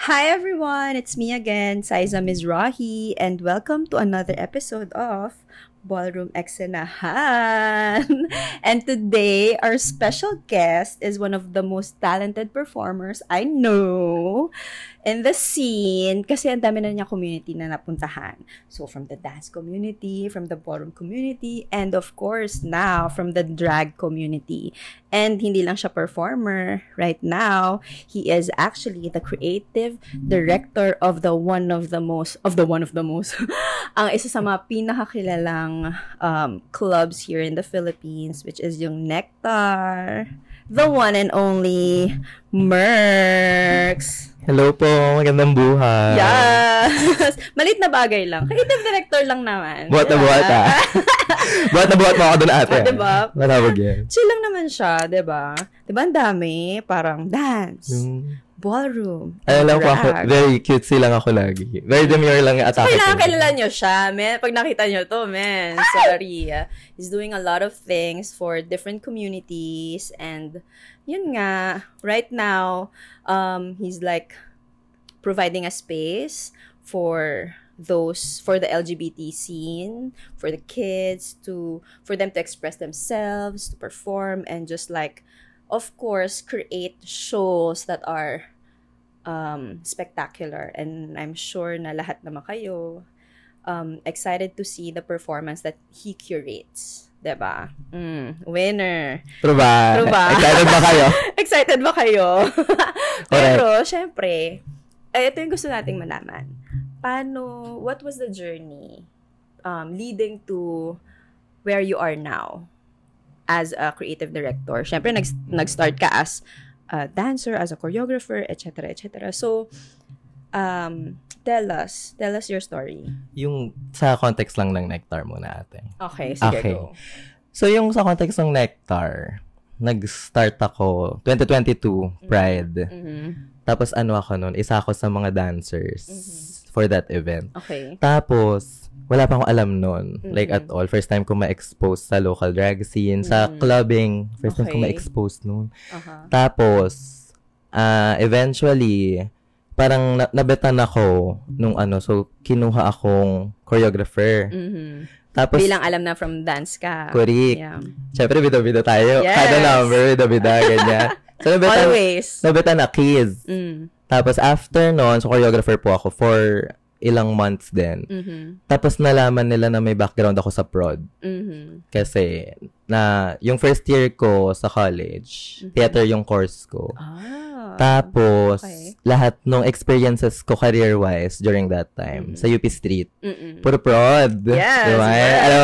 Hi everyone, it's me again, Saiza Mizrahi, and welcome to another episode of Ballroom Exenahan. And today, our special guest is one of the most talented performers I know in the scene kasi ang dami na niya community na napuntahan. So, from the dance community, from the ballroom community, and of course, now, from the drag community. And hindi lang siya performer. Right now, he is actually the creative director of the one of the most, ang isa sa mga pinakakilalang clubs here in the Philippines, which is yung Nectar. The one and only Merx. Hello po, magandang buhay. Yes! Malit na bagay lang. Creative director lang naman. Buhat na buhat buhat na buhat mo ako doon ate. Oh, diba? Matawag yan. Chill lang naman siya, diba? Diba ang dami? Parang dance, ballroom, Alam ko ako, very cutesy lang ako lagi. Very demure lang yung atake kailangan ko. kilala nyo siya, men. Pag nakita nyo to, men. Sorry. He's doing a lot of things for different communities. And, yun nga, right now, he's like providing a space for the LGBT scene, for the kids, for them to express themselves, to perform, and just like, of course, create shows that are spectacular. And I'm sure na lahat naman kayo excited to see the performance that he curates. Diba? Winner. True ba? Excited ba kayo? Excited ba kayo? Pero, syempre, ito yung gusto nating malaman. What was the journey leading to where you are now as a creative director? Syempre, nag-start ka as a dancer, as a choreographer, etc., etc. So, tell us your story. Yung sa context lang ng Nectar muna ate. Okay, sige, go. So, yung sa context ng Nectar, nag-start ako 2022 Pride. Tapos ako nun, isa ako sa mga dancers for that event. Okay. Tapos, wala pa akong alam nun. Like at all. First time ko ma-expose sa local drag scene. Sa clubbing. First time ko ma-expose nun. Tapos, eventually, parang nabetan ako nung so kinuha akong choreographer. Tapos, bilang alam na from dance ka. Correct. Yeah. Siyempre, bida-bida tayo. Yes. Kada number, bida-bida, ganyan. So, nabetan na keys. Tapos, after nun, so choreographer po ako for ilang months din. Tapos, nalaman nila na may background ako sa prod. Kasi, yung first year ko sa college, theater yung course ko. Tapos, lahat ng experiences ko career-wise during that time, sa UP Street, puro prod. Yes. Diba?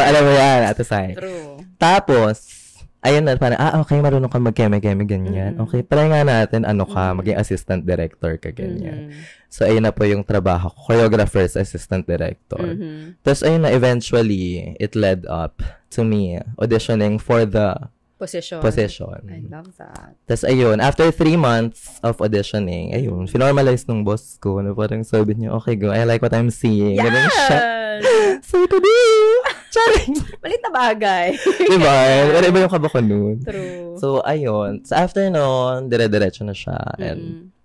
Alam mo yan, Ate Sai. True. Tapos, ayun na, parang, okay, marunong ka mag-keme-keme, ganyan. Okay, try nga natin, maging assistant director ka, ganyan. So, ayun na po yung trabaho ko, choreographer's assistant director. Tapos, ayun na, eventually, it led up to me auditioning for the position. I love that. Tapos, ayun, after 3 months of auditioning, ayun, finormalize nung boss ko, parang sabi niya, okay, go, I like what I'm seeing. Yes! Ganun siya. So, to do! Charing! Malit na bagay. Diba? Iba yung kaba ko nun. True. So, ayun. So, after nun, dire-diretso na siya. And,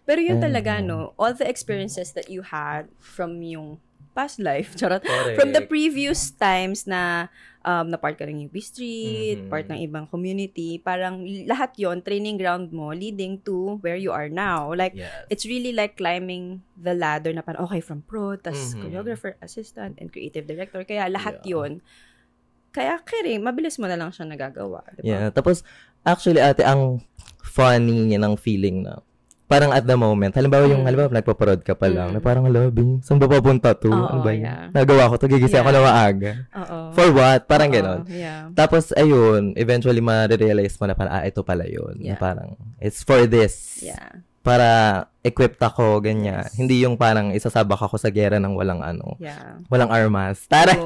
pero yun talaga, all the experiences that you had from yung past life, charot, from the previous times na part ka ng UP Street, part ng ibang community, parang lahat yon training ground mo leading to where you are now. Like, it's really like climbing the ladder na parang, okay, from pro, tas choreographer, assistant, and creative director. Kaya lahat yon kaya mabilis mo na lang siya nagagawa. Diba? Yeah. Tapos, actually, ate, ang funny niya ng feeling na, parang at the moment, halimbawa nagpaparod ka pa lang, na parang, saan ba papunta to? Ano ba yun? Nagawa ko to, gigising ako na maaga. For what? Parang gano'n. Yeah. Tapos, ayun, eventually, ma-realize mo na parang, ito pala yun. Na parang, it's for this. Yeah. Para equipped ako, ganyan. Hindi yung parang isasabak ako sa gera ng walang walang armas. Tara!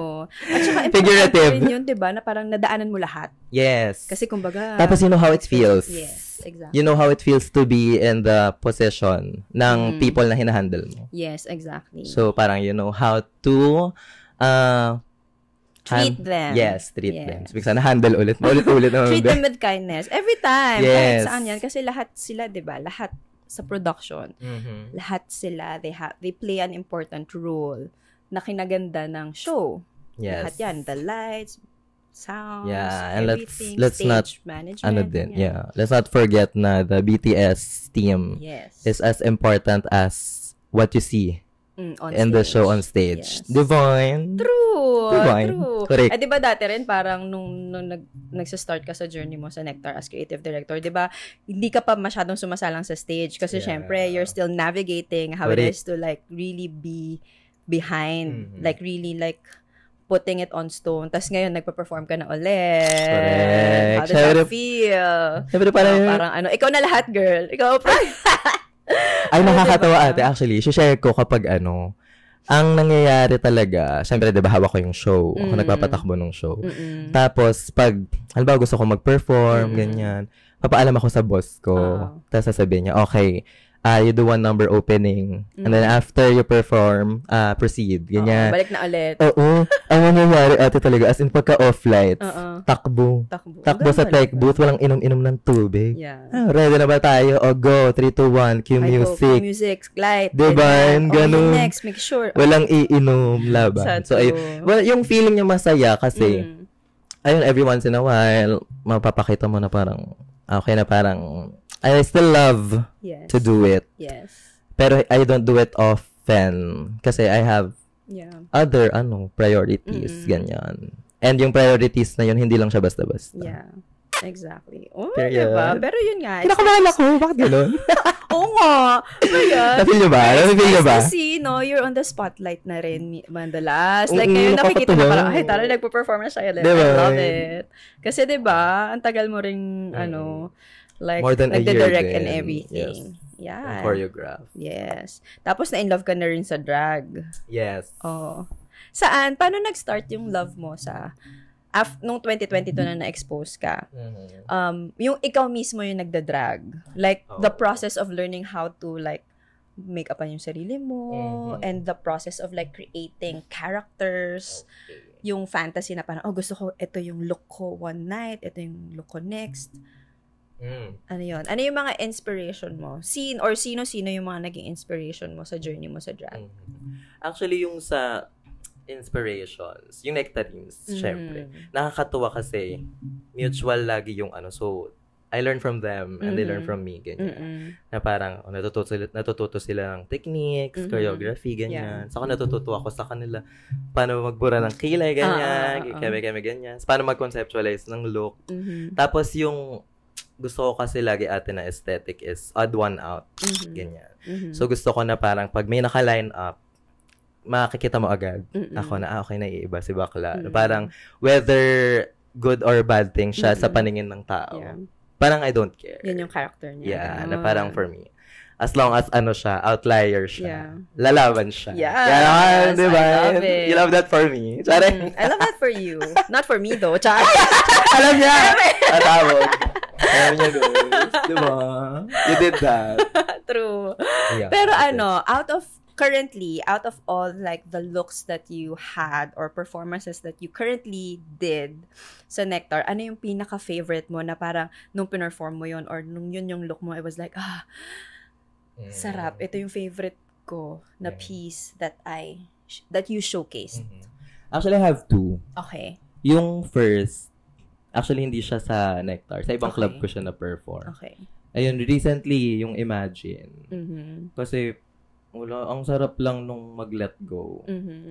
At saka, figurative. Yun, diba, na parang nadaanan mo lahat. Yes. Kasi kumbaga, tapos you know how it feels. Yes, exactly. You know how it feels to be in the position ng people na hinahandle mo. Yes, exactly. So, parang you know how to treat them. Yes, treat them. So, sana handle ulit naman. Treat them with kindness. Every time. Yes. Kahit saan yan. Kasi lahat sila, diba? Lahat sa production, lahat sila, they play an important role na kinaganda ng show. Yes. Lahat yan, the lights, sounds, and everything, let's stage not, management. Let's not forget na the BTS team is as important as what you see in the show on stage. Yes. Divine. True. Correct. Di ba dati rin parang nung nagsa-start ka sa journey mo sa Nectar as creative director, di ba, hindi ka pa masyadong sumasalang sa stage kasi syempre you're still navigating how it is to like really be behind, like really like putting it on stone. Tapos ngayon, nagpa-perform ka na ulit. Correct. How does that feel? Siyempre parang ikaw na lahat, girl. Ikaw pa. Ay, nakakatawa ate. Actually, share ko kapag ang nangyayari talaga, siyempre, di ba, hawak ko yung show. Ako nagpapatakbo ng show. Tapos, pag, halimbawa gusto ko mag-perform, ganyan, papaalam ako sa boss ko. Tapos sasabihin niya, okay, you do one number opening. And then after you perform, proceed. Ganyan. Balik na ulit. Oo. Ang nangyayari ate talaga, as in pagka-off lights, takbo sa tech booth, walang inom-inom ng tubig. Yeah. Ready na ba tayo? O go, 3, 2, 1, cue music. Music, light. Diba? Ganun. Next, make sure. Walang iinom, laban. So, well, yung feeling niya masaya kasi, ayun, every once in a while, mapapakita mo na parang, okay na parang, I still love to do it. Yes. Pero I don't do it often kasi I have other priorities, ganyan. And yung priorities na yun, hindi lang siya basta-basta. Yeah. Exactly. Oh, diba? Pero yun nga. Kinakabahan ako. Bakit gano'n? Oo nga. Na-feel nyo ba? Na-feel nyo ba? Kasi, you're on the spotlight na rin, Mandalas. Like, ngayon nakikita na parang, ay, tara, nagpo-perform na siya. Diba? I love it. Kasi, diba, ang tagal mo ring, like, more than a year nagde-direct din. and everything. Yes. Yeah. And choreograph. Yes. Tapos, na-in-love ka na rin sa drag. Yes. Oh. Saan? Paano nag-start yung love mo sa, nung 2022 na na-expose ka? Yung ikaw mismo yung nagda-drag. Like, the process of learning how to, like, make upan yung sarili mo, and the process of, like, creating characters, yung fantasy na parang, gusto ko, ito yung look ko one night, ito yung look ko next. Ano yun? Ano yung mga inspiration mo? Sino-sino yung mga naging inspiration mo sa journey mo sa drag? Actually, yung sa inspirations, yung Nectarines, syempre. Nakakatuwa kasi mutual lagi yung so I learn from them and they learn from me, ganyan. Na parang natututo sila ng techniques, choreography, ganyan. Saka natututo ako sa kanila paano magbura ng kilay, ganyan. Kami ganyan. Paano mag-conceptualize ng look. Tapos yung gusto ko kasi lagi ate na aesthetic is odd one out. Ganyan. So, gusto ko na parang pag may naka-line up, makikita mo agad. Ako na, okay, naiiba si bakla. Parang, whether good or bad thing siya sa paningin ng tao. Yeah. Parang I don't care. Yun yung character niya. Yeah, na parang for me. As long as siya, outlier siya. Lalaban siya. Yes, diba? I love it. You love that for me. I love that for you. Not for me though. Alam niya! Atawag. Alam niya, guys. Diba? You did that. True. Yeah, pero currently, out of all like the looks that you had or performances that you currently did sa Nectar, ano yung pinaka-favorite mo na parang nung pinerform mo yun or nung yun yung look mo, it was like, sarap. Ito yung favorite ko na piece that you showcased. Actually, I have two. Okay. Yung first, actually, hindi siya sa Nectar. Sa ibang club ko siya na-perform. Okay. Ayun, recently, yung Imagine. Kasi, ang sarap lang nung mag-let go.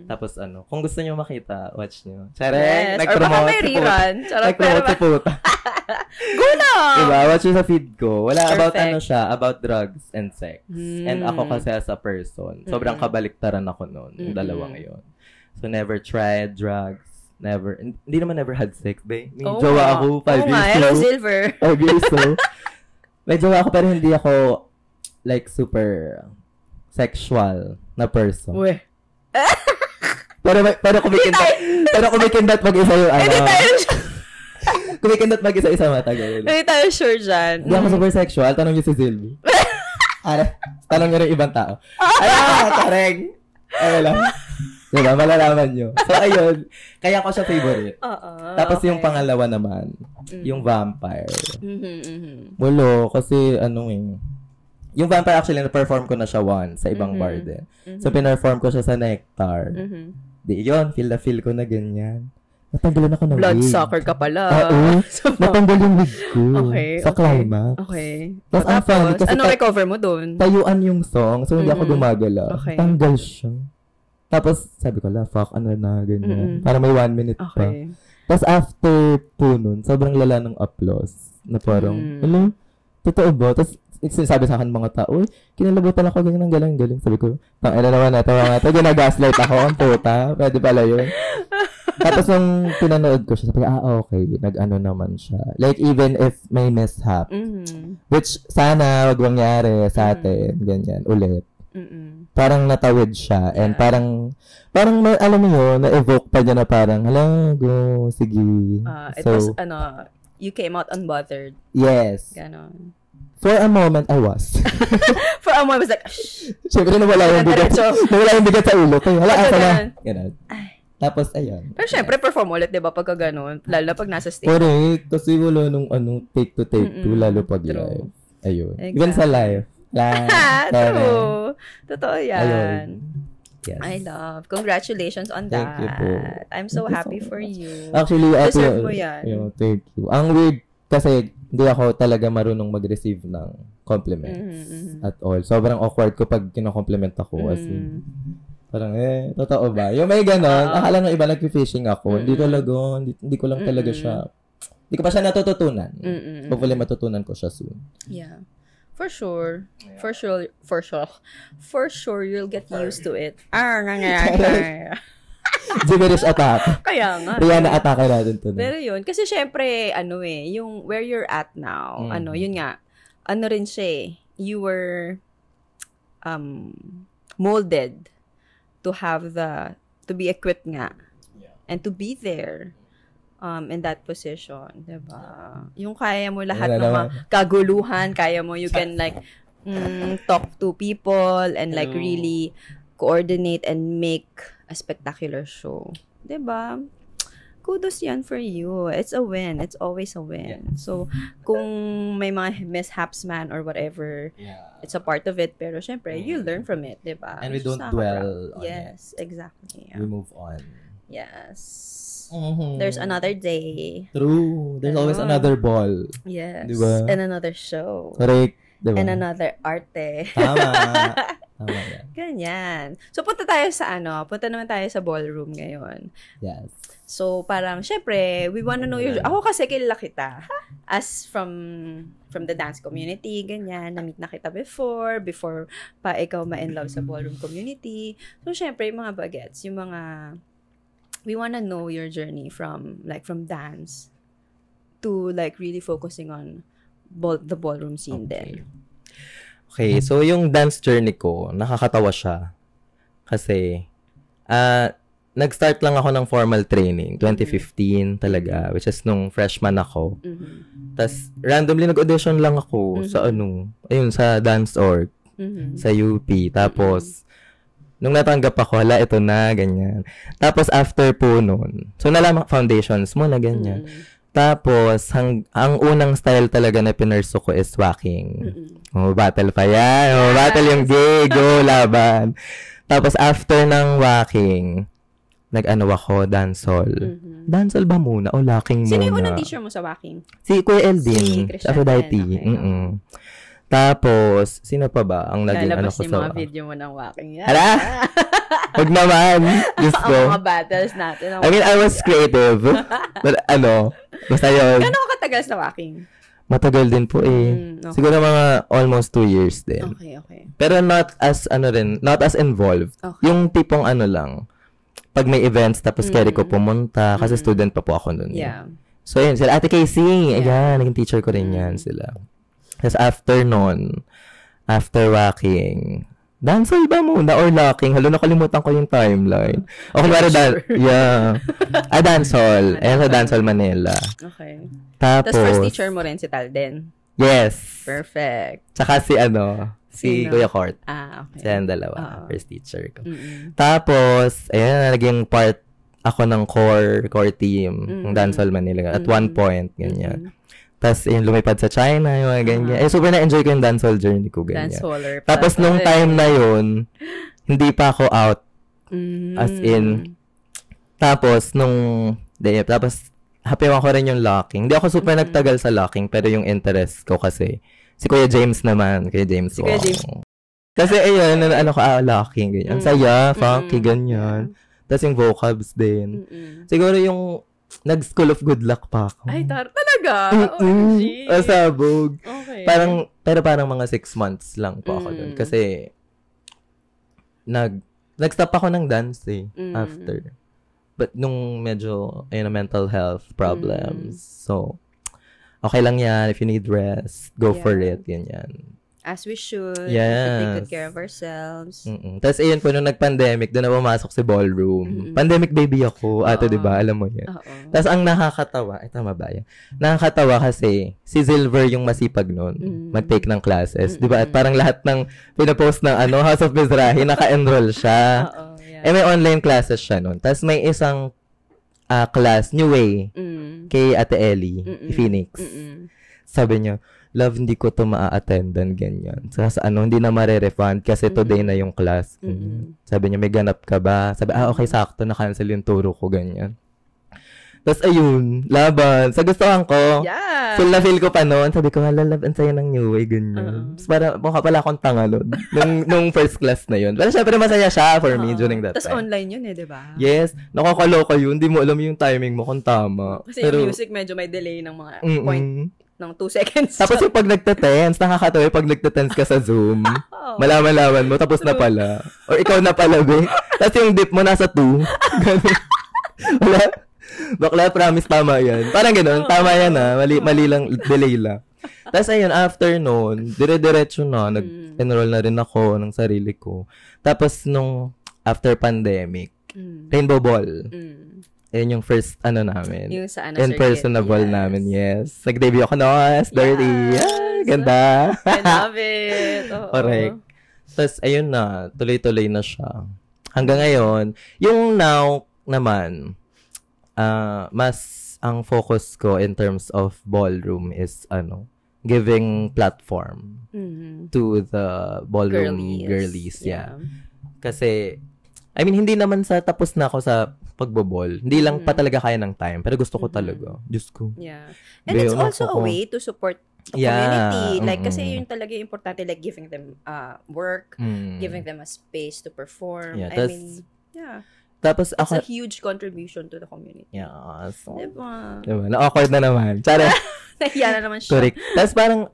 Tapos kung gusto nyo makita, watch nyo. Yes, or baka may rerun. Nag-promote si puta. Go na! Diba? Watch nyo sa feed ko. Wala, about drugs and sex. And ako kasi as a person, sobrang kabaliktaran ako noon, yung dalawang yun. So, never tried drugs. Never, hindi naman never had sex, babe. May jowa ako, 5 years old. Hello, Silver. 5 years old. May jowa ako, pero hindi ako, like, super sexual na person. Uwe. pero kumikindat mag-isa yung kumikindat mag-isa matagal. Hindi tayo sure dyan. Hindi ako super sexual. Tanong niyo si Sylvie. Tanong niyo rin ibang tao. Tareng. Lang. Diba? Malalaman nyo. So, ayun. Kaya ko siya favorite. Tapos yung pangalawa naman, yung vampire. Kasi yung Vampire actually, na-perform ko na siya once sa ibang bar din. So, pinerform ko siya sa Nectar. Di yun, feel ko na ganyan. Natanggalan ako ng wig. Bloodsucker ka pala. Oo. Natanggal yung wig ko. Sa climax. Okay. Tapos, ano recover mo dun? Tayuan yung song, so hindi ako gumagala. Okay. Tanggal siya. Tapos, sabi ko, fuck, ano na, ganyan. Para may 1 minute pa. Tapos, after po nun, sobrang lala ng applause. Na parang, totoo ba? Tapos, sinasabi sa akin mga tao, kinalabutan ako, ganyan, ang galing. Sabi ko, tangina naman na, ginagaslight ako, ang puta. Pwede pala yun. Tapos, nung pinanood ko siya, sabi ko, okay, nag-ano naman siya. Like, even if may mishap, which sana wag mangyari sa atin, ganyan, ulit. Parang natawid siya, and parang alam mo yun, na-evoke pa niya na parang, go, sige. It was, you came out unbothered. Yes. Ganon. For a moment, I was. For a moment, I was like, shh. Siyempre, nawala yung bigat sa ulo. Kaya, ako na. Ganon. Tapos, ayun. Pero syempre, perform ulit, di ba, pagka ganun? Lalo na pag nasa stage. Correct. Kasi wala nung take to lalo pag live. Ayun. Exactly. Even sa live. True. Totoo yan. Ayun. Yes. I love. Congratulations on that. Thank you po. I'm so happy for you. Actually, deserve mo yan. Thank you. Ang weird, kasi hindi ako talaga marunong mag-receive ng compliments at all. Sobrang awkward ko pag kino-compliment ako. As in, parang, totoo ba? Yung may ganon, akala ng iba nag-fishing ako. Hindi talaga, hindi ko lang talaga siya, hindi ko pa siya natututunan. Hopefully matutunan ko siya soon. Yeah. For sure. For sure, you'll get used to it. Gibberish attack. Kaya nga. Rihanna attack natin to. Pero yun, kasi syempre, yung where you're at now, yun nga, rin siya you were molded to be equipped nga and to be there in that position, diba? Yung kaya mo lahat ng mga kaguluhan, kaya mo, you can like talk to people and like really coordinate and make a spectacular show, diba? Kudos yan for you. It's a win. It's always a win. So, kung may mga mishaps man or whatever, it's a part of it. Pero, syempre, you learn from it, diba? And we don't dwell on it. Yes, exactly. We move on. Yes. There's another day. True. There's always another ball. Yes. Diba? And another show. Correct. Diba? And another arte. Tama. Tama yan. Ganyan. So, punta naman tayo sa ballroom ngayon. Yes. So, parang, syempre, we wanna know ako kasi kilala kita. As from the dance community, ganyan. Na-meet na kita before pa ikaw ma-in love sa ballroom community. So, syempre, yung mga bagets, we wanna know your journey from dance to like really focusing on the ballroom scene din. Okay, so yung dance journey ko, nakakatawa siya. Kasi, nag-start lang ako ng formal training, 2015 talaga, which is nung freshman ako. Tapos, randomly nag-audition lang ako sa sa dance org, sa UP. Tapos, nung natanggap ako, ito na, ganyan. Tapos, after po nun, so nalaman foundations mo na ganyan. Tapos, ang unang style talaga na pinurso ko is walking. Battle pa yan. Battle yung gay, go, laban. Tapos, after ng walking, nag-ano ako, dancehall. Dancehall ba muna o locking muna? Sino yung unang teacher mo sa walking? Si Kuya Eldin. Si Aphrodite. Okay. Tapos, sino pa ba ang naging ano ko sa... Lalabas yung mga video mo ng walking yan. Hala! Huwag naman. Just go. Ang mga battles natin. I mean, I was creative. But basta yun. Gano'n katagal sa walking? Matagal din po Okay. Siguro mga almost 2 years din. Okay. Pero not as involved. Okay. Yung tipong lang, pag may events, tapos carry ko pumunta, kasi student pa po ako nun. Yeah. So, yun, sila Ate Casey. Ayan, naging teacher ko rin yan sila. Tapos after walking, dancehall ba muna or locking? Halo, nakalimutan ko yung timeline. Okay, dancehall. Ayan sa Dancehall Manila. Okay. Tapos first teacher mo rin si Talden? Yes. Perfect. Tsaka si Kuya Court. Okay. Siya ang dalawa. First teacher ko. Tapos, ayan, naging part ako ng core team ng Dancehall Manila. At one point, ganyan. Tapos, lumipad sa China, yung mga ganyan. Super na-enjoy ko yung dancehall journey ko, ganyan. Dancehaller. Tapos, nung time na yun, hindi pa ako out. As in, tapos, tapos, happy ako rin yung locking. Hindi ako super nagtagal sa locking, pero yung interest ko kasi, si Kuya James naman, Kuya James. Kasi, ayun, locking, ganyan. Ang saya, funky, ganyan. Tapos yung vocabs din. Siguro yung nag-School of Good Luck pa ako. Ay, talaga? OMG. Sabog. Okay. Pero parang mga 6 months lang po ako dun. Kasi, nag-stop ako ng dance after. But nung medyo, mental health problems. So, okay lang yan. If you need rest, go for it. Ganyan. As we should. Yes. Take good care of ourselves. Tapos, ayun po, nung nag-pandemic, doon na pumasok si ballroom. Pandemic baby ako. Ato, diba? Alam mo yan. Tapos, ang nakakatawa, tama ba yan? Nakakatawa kasi, si Silver yung masipag nun. Mag-take ng classes. Diba? At parang lahat ng pinapost ng House of Mizrahi, naka-enroll siya. May online classes siya nun. Tapos, may isang class, New Way, kay Ate Ellie, Phoenix. Sabi niya, love, hindi ko to maa-attendan, ganyan. Sa hindi na mare-refund kasi today na yung class. Sabi niya, may ganap ka ba? Sabi, okay, sakto, na-cancel yung turo ko, ganyan. Tapos, ayun, laban. Sa gustuhan ko, feel na feel ko pa noon. Sabi ko, love, ang saya ng New Way, ganyan. Tapos, mukha pala akong tanga nun. nung first class na yun. Pero, syempre, masaya siya for me during that time. Tapos, online yun diba? Yes. Nakakaloka yun. Hindi mo alam yung timing mo kung tama. Kasi yung music, medyo may delay ng mga point. Ng 2 seconds. Tapos yung pag nagte-tense, nakakatawa yung pag nagte-tense ka sa Zoom, malaman mo, tapos na pala. Or ikaw na pala, be. Tapos yung dip mo nasa 2. Ganun. Wala. Bakla, promise, tama yan. Parang ganun, tama yan mali lang, delay lang. Tapos ayun, after noon, dire-diretso na, nag-enroll na rin ako ng sarili ko. Tapos nung after pandemic, Rainbow Ball. Yun yung first namin. Yung sa in-person na ball namin, yes. Nag-debut ako dirty. Yes. Ganda. I love it. Correct. Tapos, ayun na. Tuloy-tuloy na siya. Hanggang ngayon, yung now naman, mas ang focus ko in terms of ballroom is, giving platform to the ballroom girlies. Yeah. Kasi, hindi naman sa tapos na ako sa pagbobol. Hindi lang pa talaga kaya ng time. Pero gusto ko talaga. Diyos ko. Yeah. And it's also a way to support the community. Like, kasi yun talaga yung importante. Like, giving them work, giving them a space to perform. Yeah, Tapos it's a huge contribution to the community. Yeah. So, diba? Na-awkward na naman. Tsara. Nahiya na naman siya. Correct. Tapos parang,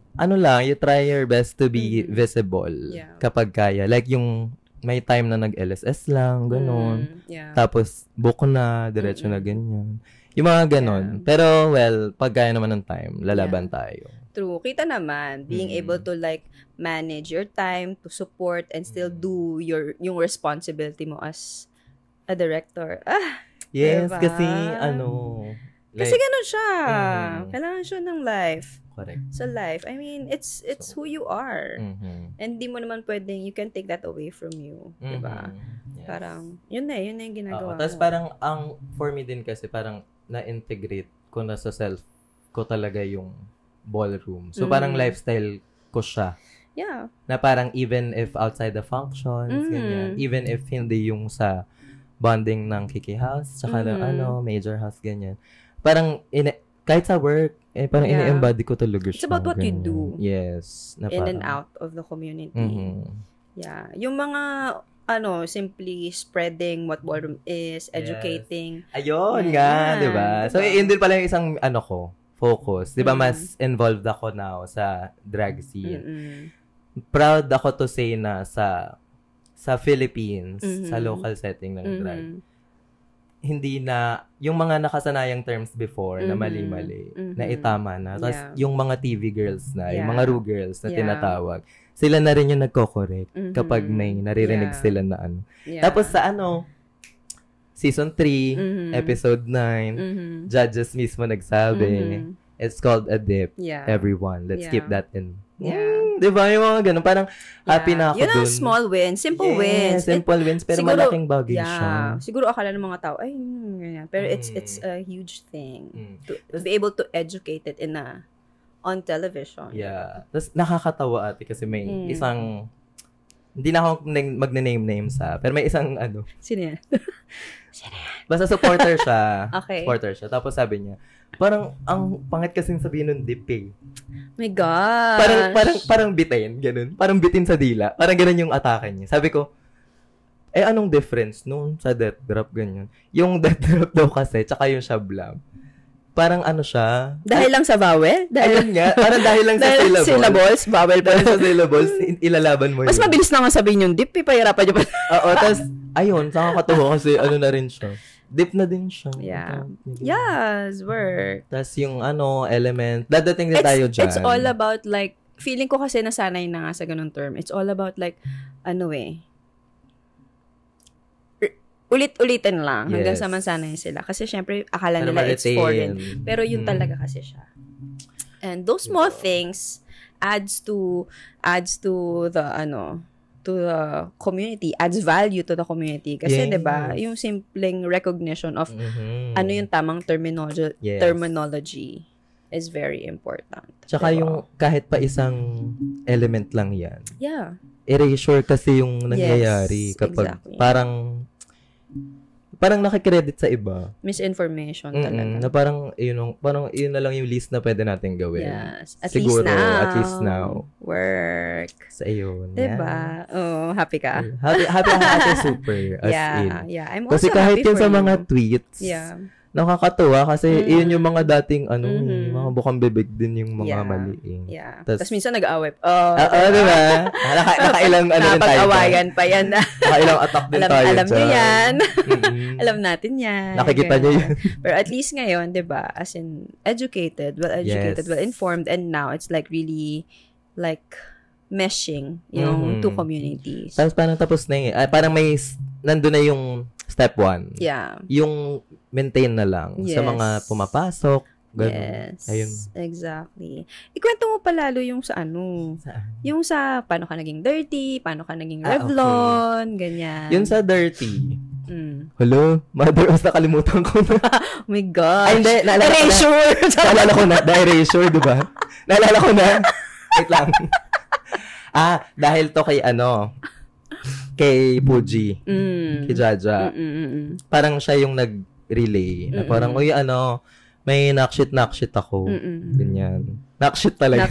you try your best to be visible kapag kaya. Like, yung may time na nag-LSS lang, gano'n. Tapos, book na, diretso na ganyan. Yung mga gano'n. Pero, pag kaya naman ng time, lalaban tayo. True. Kita naman, being able to manage your time, to support, and still do yung responsibility mo as a director. Yes, diba? kasi, kasi gano'n siya. Kailangan siya ng life. Correct. Sa life. It's who you are. And di mo naman pwedeng, you can take that away from you. Diba? Yes. Parang, yun na yung ginagawa mo. Tapos parang, for me din kasi, parang na-integrate ko na sa self ko talaga yung ballroom. So, parang lifestyle ko siya. Yeah. Na parang, even if outside the functions, ganyan, even if hindi yung sa bonding ng Kiki House, tsaka ng major house, ganyan. Parang, kahit sa work, parang ini-embody ko talaga siya. It's about what you do. Yes. In and out of the community. Yeah. Yung mga, simply spreading what ballroom is, educating. Yes. Ayun nga, di ba? So, yun din pala yung isang, focus. Di ba, mas involved ako now sa drag scene. Proud ako to say na sa Philippines, sa local setting ng drag, hindi na, yung mga nakasanayang terms before na mali-mali, na itama na. Tapos, yung mga TV girls na, yung mga Ru girls na tinatawag, sila na rin yung nagko-correct kapag may naririnig sila na Tapos sa season 3, episode 9, judges mismo nagsabi, it's called a dip, everyone. Let's keep that in. Diba? Yung mga ganun. Parang happy na ako dun. Yun ang small wins. Simple wins. Simple wins. Pero siguro, malaking bagay siya. Siguro akala ng mga tao, ganyan. Pero it's a huge thing. To be able to educate it in a on television. Yeah. Tapos nakakatawa ate kasi may isang, hindi na ako magne-name sa, pero may isang Sino yan? Basta supporter siya. Okay. Supporter siya. Tapos sabi niya, parang ang pangit kasing sabihin nun dip eh. My God. Parang bitin, ganun. Parang bitin sa dila. Parang ganun yung atake niya. Sabi ko, anong difference nung sa death drop, ganyan? Yung death drop daw kasi, tsaka yung shablam. Parang siya. Dahil lang sa vowel? Ayun nga. Parang dahil lang sa syllables. Syllables? Vowel pa. Dahil sa syllables, ilalaban mo yun. Mas mabilis naman sabihin yung dip, pahirapan niyo pa. Oo, tas, ayun, nakakatuwa kasi na rin siya. Dip na din siya. Yeah. Yes, work. Tas yung element, dadating din tayo dyan. It's all about like, feeling ko kasi nasanay na nga sa ganun term. It's all about like, ulit-ulitin lang hanggang sa masanay sila. Kasi syempre, akala nila it's foreign. Pero yun talaga kasi siya. And those small things adds to the to the community, adds value to the community. Kasi 'di ba, yung simpleng recognition of yung tamang terminology is very important. Tsaka yung kahit pa isang element lang yan. Yeah. Erasure kasi yung nangyayari kapag parang nakikredit sa iba. Misinformation talaga. Na parang yun na lang yung least na pwede natin gawin. Yes. At least now. Work. Sa iyo. Diba? Yeah. Oh, happy ka? Happy super. As in. Yeah. I'm also kasi kahit happy yun for sa you. mga tweets, nakakatuwa kasi yun yung mga dating mga bukang bibig din yung mga mali. Yeah. Tapos minsan nag-aaway. Diba? Nakailang rin tayo. Napag-awayan pa yan. Nakailang attack din tayo. Alam nyo yan. Alam natin yan. Nakikita nyo yun. Pero at least ngayon, diba, as in, well-educated, well-informed, and now it's like really, like, meshing yung two communities. Tapos parang tapos na yun. Parang may, nandun na yung step 1. Yeah. Yung maintain na lang sa mga pumapasok. Ganun. Yes. Ayun. Exactly. Ikwento mo pa lalo yung sa Saan? Yung sa paano ka naging dirty, paano ka naging Revlon, ganyan. Yun sa dirty. Hello? Mother, mas nakalimutan ko na. Oh my gosh. Ay, hindi. Erasure. Naalala ko na. The erasure, diba? Naalala ko na. Wait lang. Dahil to kay Puji. Kay Jaja. Parang siya yung nag-relay. Na parang, may nakshit ako. Ganyan. Nakshit talaga.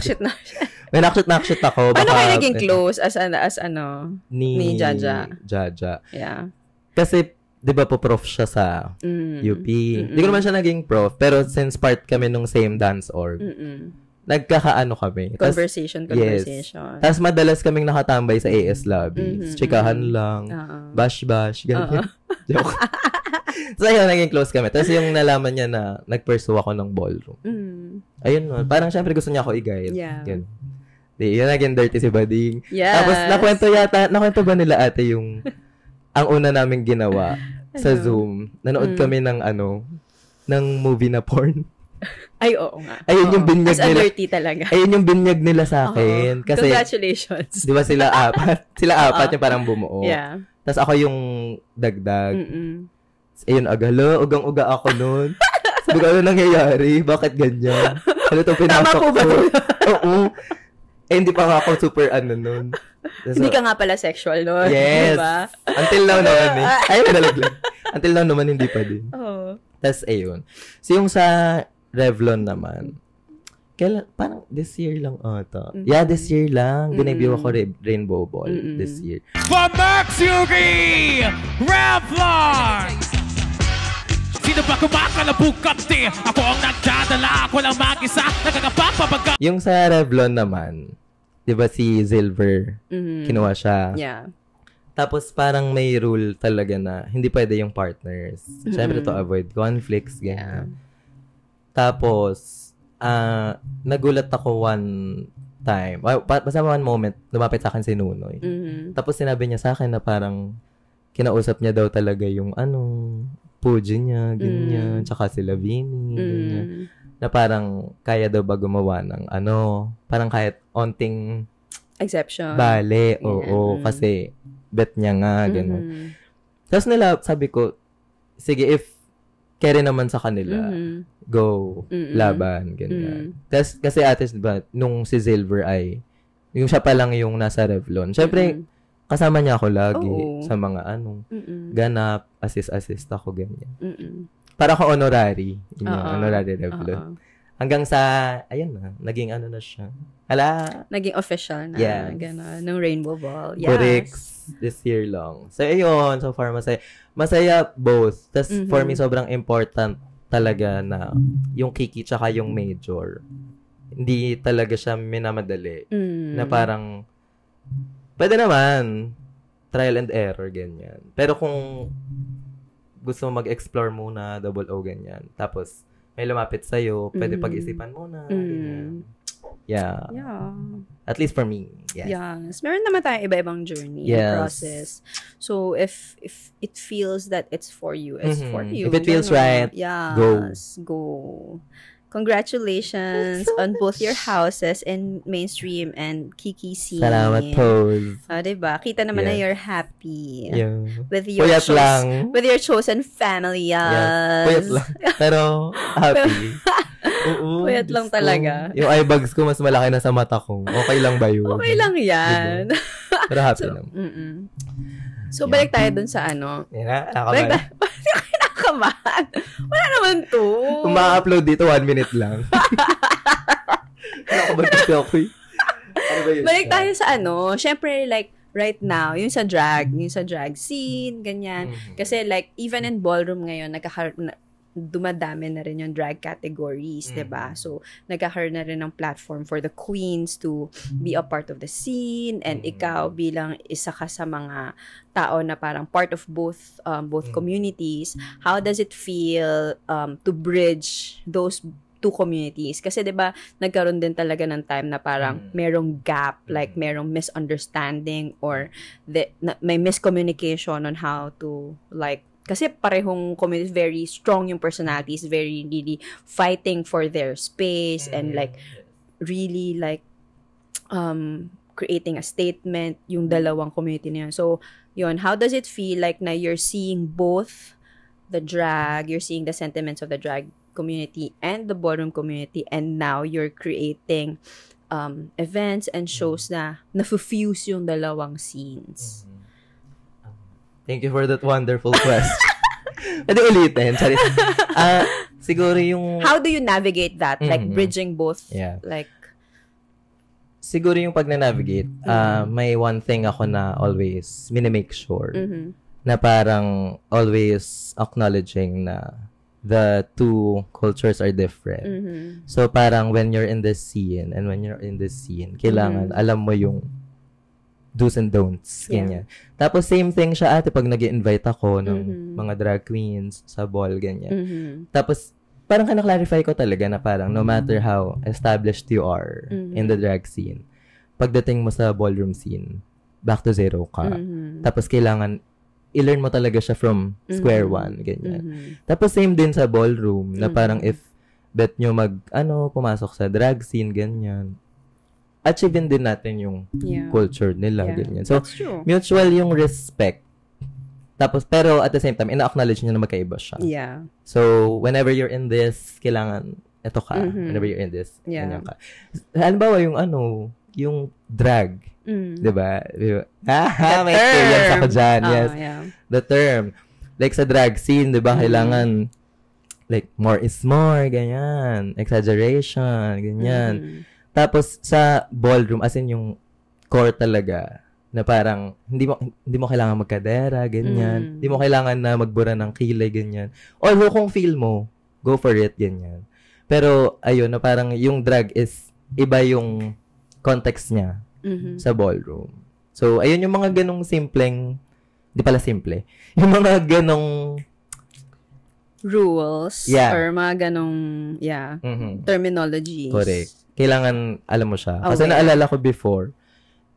May nakshit ako. Paano kayo naging close ni Jaja? Jaja. Yeah. Kasi, di ba po prof siya sa UP. Hindi ko naman siya naging prof, pero since part kami nung same dance org, nagkakaano kami. Conversation. Yes. Tapos madalas kaming nakatambay sa AS lobby. Chikahan lang. Bash. Ganun. Joke. So, ayun, naging close kami. Tapos yung nalaman niya na nag-pursue ako ng ballroom. Ayun, parang syempre gusto niya ako i-guide. Yeah. Yun. Yun naging dirty si Bading. Yes. Tapos nakwento ba nila ate yung ang una naming ginawa sa Zoom? Nanood kami ng movie na porn. Ay, oo nga. Ayun yung binyag nila. As dirty talaga. Ayun yung binyag nila sa akin. Kasi, congratulations. Di ba sila apat? Sila apat yung parang bumuo. Yeah. Tapos ako yung dagdag. Ayun, ugang-uga ako nun. Sabi ko, ano nangyayari? Bakit ganyan? Ano itong pinasok ko? Tama po ba? Oo. Hindi pa nga ako super nun. So, hindi ka nga pala sexual nun. Yes. Diba? Until now naman Ayun, nalaglag. Until now naman, hindi pa din. Tapos, ayun. So, yung sa Revlon naman, parang this year lang ata. Yeah, this year lang. Dinebut ako Rainbow Ball this year. For Max Yugi! Revlon! Sino ba kumakalabukap di? Ako ang nagdadala, ako lang mag-isa, nagkakapapabaga. Yung sa Revlon naman, di ba si Silver, kinuha siya. Yeah. Tapos parang may rule talaga na hindi pwede yung partners. Siyempre to avoid conflicts, ganyan. Tapos, nagulat ako one time. Basta one moment, lumapit sa akin si Nunoy. Tapos sinabi niya sa akin na parang kinausap niya daw talaga yung Puji niya, ganyan. Tsaka si Lavini, ganyan. Na parang kaya daw ba gumawa ng parang kahit onting exception. Bale, oo. Kasi bet niya nga, gano'n. Tapos sabi ko, sige, if carry naman sa kanila. Go, laban, ganyan. Kasi atis, diba, nung si Silver ay, yung siya pa lang yung nasa Revlon. Siyempre, kasama niya ako lagi sa mga ganap, assist ako, ganyan. Para ako honorary. Honorary Revlon. Hanggang sa, ayun na, naging ano na siya. Naging official na. Yes. Gano'n, ng Rainbow Ball. Yes. Correct. This year long. So, ayun. So far, masaya. Masaya both. Tas, for me, sobrang important talaga na yung Kiki tsaka yung Major. Hindi talaga siya minamadali. Na parang, pwede naman, trial and error, ganyan. Pero kung gusto mo mag-explore muna, double O, ganyan. Tapos, may lumapit sa'yo, pwede pag-isipan muna. Yeah. At least for me. Yes. Meron naman tayong iba-ibang journey process. So, if it feels that it's for you, it's for you. If it feels right, go. Congratulations on both your houses in mainstream and Kiki scene. Salamat, Pose. Diba? Kita naman na you're happy. With your chosen family. Puyat lang. Pero, happy. Puyat lang talaga. Yung eye bags ko, mas malaki na sa mata ko. Okay lang ba yun? Okay lang yan. Diba? Pero happy naman. So, balik tayo dun sa ano. Kaman. Wala naman to. Kung ma-upload dito, 1 minute lang. Nakabalik kasi ako eh. Balik tayo sa ano. Syempre, like, right now, yung sa drag scene, ganyan. Kasi like, even in ballroom ngayon, dumadami na rin yung drag categories, diba? So, nagkakaroon na rin ng platform for the queens to be a part of the scene, and ikaw bilang isa ka sa mga tao na parang part of both communities, how does it feel to bridge those two communities? Kasi 'di ba, nagkaroon din talaga ng time na parang merong gap, like merong misunderstanding or may miscommunication on how to like, kasi parehong community, very strong yung personalities, very really fighting for their space and like really like creating a statement yung dalawang community na yun. So, yun, how does it feel like na you're seeing both the drag, you're seeing the sentiments of the drag community and the ballroom community, and now you're creating events and shows na na-fuse yung dalawang scenes? Thank you for that wonderful question. Pwede ulitin. Sorry. Siguro yung... How do you navigate that? Like, bridging both? Like... Siguro yung pag na-navigate, may one thing ako na always minimake sure na parang always acknowledging na the two cultures are different. So, parang when you're in this scene and when you're in this scene, kailangan alam mo yung do's and don'ts, ganyan. Tapos, same thing siya ate pag nag-i-invite ako ng mga drag queens sa ball, ganyan. Tapos, parang na-clarify ko talaga na parang no matter how established you are in the drag scene, pagdating mo sa ballroom scene, back to zero ka. Tapos, kailangan i-learn mo talaga siya from square one, ganyan. Tapos, same din sa ballroom, na parang if bet nyo pumasok sa drag scene, ganyan, achievin din natin yung culture nila, ganyan. So, mutual yung respect. Tapos, pero at the same time, ina-acknowledge nyo na magkaiba siya. So, whenever you're in this, kailangan, eto ka. Whenever you're in this, ganyan ka. Halimbawa, yung drag. Diba? May experience ako dyan. Yes. The term. Like, sa drag scene, diba, kailangan, like, more is more, ganyan. Exaggeration, ganyan. Tapos, sa ballroom, as in yung core talaga, na parang, hindi mo kailangan magkadera, ganyan. Hindi mo kailangan na magbura ng kilay, ganyan. Although, kung feel mo, go for it, ganyan. Pero, ayun, na parang yung drag is, iba yung context niya sa ballroom. So, ayun yung mga ganong simpleng, di pala simple, yung mga ganong rules, or mga ganong, terminologies. Correct. Kailangan, alam mo siya. Kasi naalala ko before,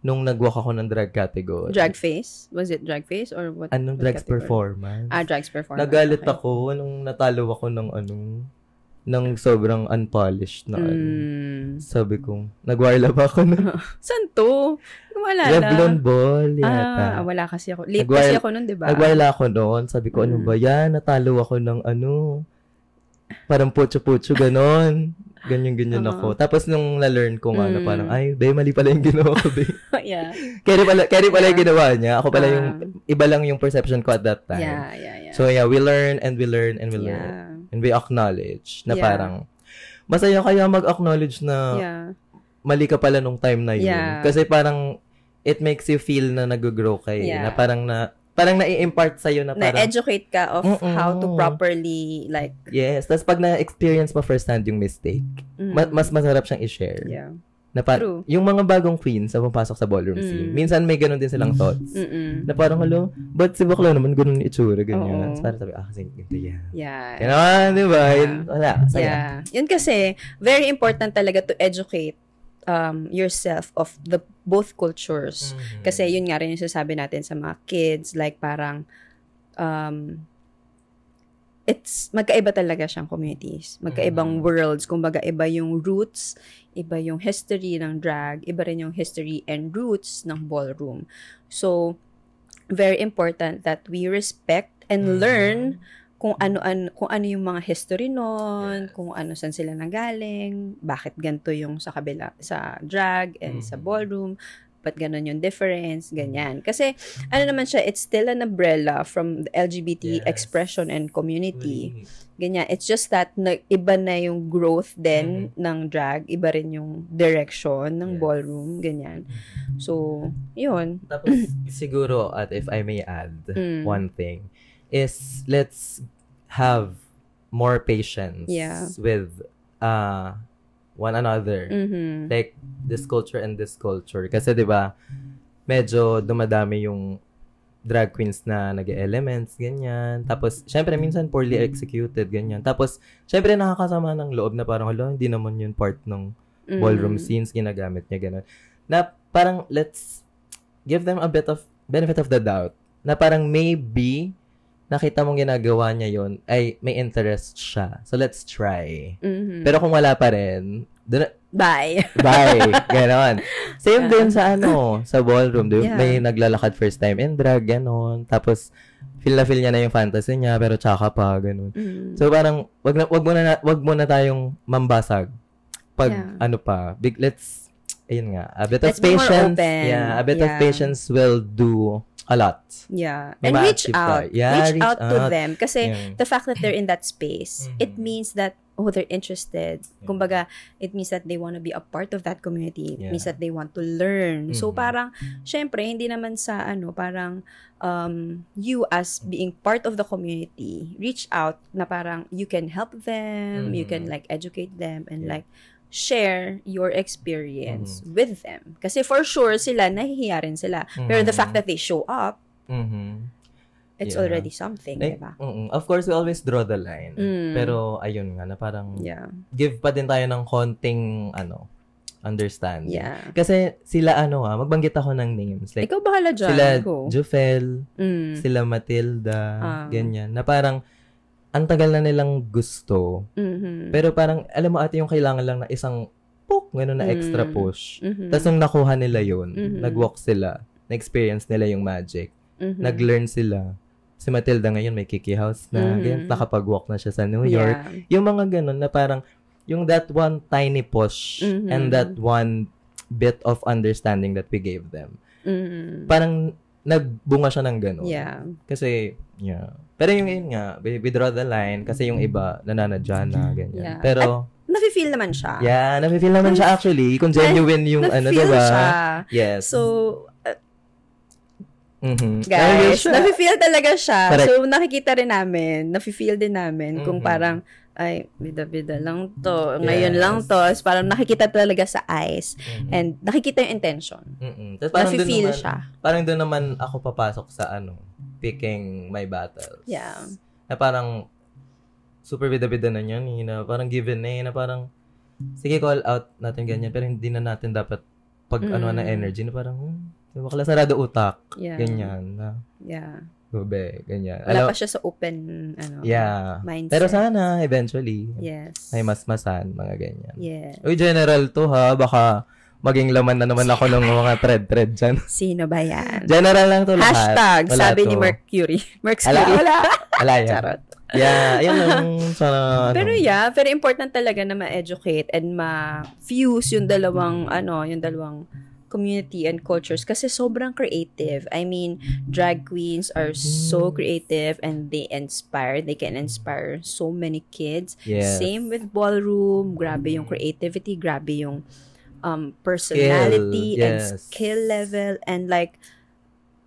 nung nag-walk ako ng drag category. Drag face? Was it drag face or what? Anong drag's performance? Drag's performance. Nagalit ako nung natalo ako ng sobrang unpolished na Sabi ko, nagwarla ba ako nun? Saan to? Wala na. Revlon Ball, yata. Wala kasi ako. Late kasi ako nun, diba? Nagwarla ako nun. Sabi ko, ano ba yan? Natalo ako ng parang putyo-putyo, ganon. Ganyan ako. Tapos nung na-learn ko nga na parang, ay, mali pala yung ginawa ko, Yeah. Carry pala yung ginawa niya. Ako pala yung, iba lang yung perception ko at that time. Yeah. So, we learn and we learn and we learn. And we acknowledge na parang, masaya kaya mag-acknowledge na mali ka pala nung time na yun. Yeah. Kasi parang, it makes you feel na nag-grow kayo. Na parang na-i-impart sa'yo na parang... Na-educate ka of how to properly, like... Yes. Tapos pag na-experience mo firsthand yung mistake, mas masarap siyang i-share. Yeah. Na True. Yung mga bagong queens na pumapasok sa ballroom scene, minsan may ganun din silang thoughts. Na parang, ba't si bakla naman ganun itsura, ganyan. Tapos parang sabi, kasi ganito yan. Yeah. Kaya di ba? Wala, saya. Yeah. Yun kasi, very important talaga to educate yourself of the both cultures. Kasi yun nga rin yung sasabi natin sa mga kids, like parang it's magkaiba talaga siyang communities, magkaibang worlds, kumbaga iba yung roots, iba yung history ng drag, iba rin yung history and roots ng ballroom. So very important that we respect and learn kung ano yung mga history noon, kung ano saan sila nanggaling, bakit ganito yung sa kabila sa drag and sa ballroom, ba't ganon yung difference, ganyan. Kasi naman siya, it's still an umbrella from the LGBT expression and community. Ganyan. It's just that iba na yung growth din ng drag, iba rin yung direction ng ballroom, ganyan. So, yun. Tapos siguro, at if I may add one thing, is let's have more patience with one another. Like this culture and this culture. Kasi 'di ba, medyo dumadami yung drag queens na nag-elements, ganyan. Tapos syempre minsan poorly executed, ganyan. Tapos syempre nakakasama ng loob na parang hindi naman yun part ng ballroom scenes, ginagamit niya ganun. Na parang let's give them a bit of benefit of the doubt. Na parang maybe nakita mong ginagawa niya yon ay may interest siya. So, let's try. Pero kung wala pa rin, bye. Ganon. Same din sa sa ballroom. May naglalakad first time in drag, ganon. Tapos, feel niya na yung fantasy niya, pero tsaka pa, ganon. So, parang, wag muna tayong mambasag. Pag, let's, ayun nga, a bit of patience. A bit of patience will do a lot. Yeah. And reach out. Reach out to them. Kasi the fact that they're in that space, it means that, they're interested. Kumbaga, it means that they want to be a part of that community. It means that they want to learn. So, parang, syempre, hindi naman sa, parang, you as being part of the community, reach out na parang, you can help them, you can, like, educate them, and, like, share your experience with them. Kasi for sure, sila, nahihiya rin sila. Pero the fact that they show up, it's already something, like, diba? Of course, we always draw the line. Pero, ayun nga, na parang, give pa din tayo ng konting, understanding. Yeah. Kasi, sila, magbanggit ako ng names. Like, ikaw bahala dyan. Sila, Jufel, sila Matilda, ganyan. Na parang, ang tagal na nilang gusto. Pero parang, alam mo, ate, yung kailangan lang na isang gano'n na extra push. Tapos nung nakuha nila yun, nag-walk sila, na-experience nila yung magic, nag-learn sila. Si Matilda ngayon may Kiki House na, ganyan, nakapag-walk na siya sa New York. Yung mga gano'n na parang, yung that one tiny push and that one bit of understanding that we gave them. Parang, nagbunga siya ng gano'n. Yeah. Kasi, pero yung nga, we draw the line kasi yung iba nananadya na, ganyan. Yeah. Pero, nafe-feel naman siya. Yeah, nafe-feel naman siya actually. Kung genuine yung diba? Siya. Yes. So, guys, nafe-feel talaga siya. Correct. So, nakikita rin namin, nafe-feel din namin kung parang, ay, bida-bida lang to. Ngayon lang to. So, parang nakikita talaga sa eyes. And nakikita yung intention. Nafe-feel siya. Parang doon naman ako papasok sa picking my battles. Yeah. Na parang, super bida-bida na yan. Na parang given na parang, sige, call out natin ganyan. Pero hindi na natin dapat na energy. Na parang, bakla sarado utak. Yeah. Ganyan. Gobe, ganyan. Wala pa siya sa open, mindset. Pero sana, eventually, yes, ay masmasan, mga ganyan. Yes. Uy, general to ha, baka maging laman na naman ako ng mga thread dyan. Sino ba yan? General lang to lahat. Hashtag, sabi ni Mercury. Wala yan. Charot. Yeah, yun lang. Sana, Pero yeah, very important talaga na ma-educate and ma-fuse yung dalawang community and cultures kasi sobrang creative. I mean, drag queens are so creative and they can inspire so many kids. Yes. Same with ballroom, grabe yung creativity, grabe yung personality and skill level and like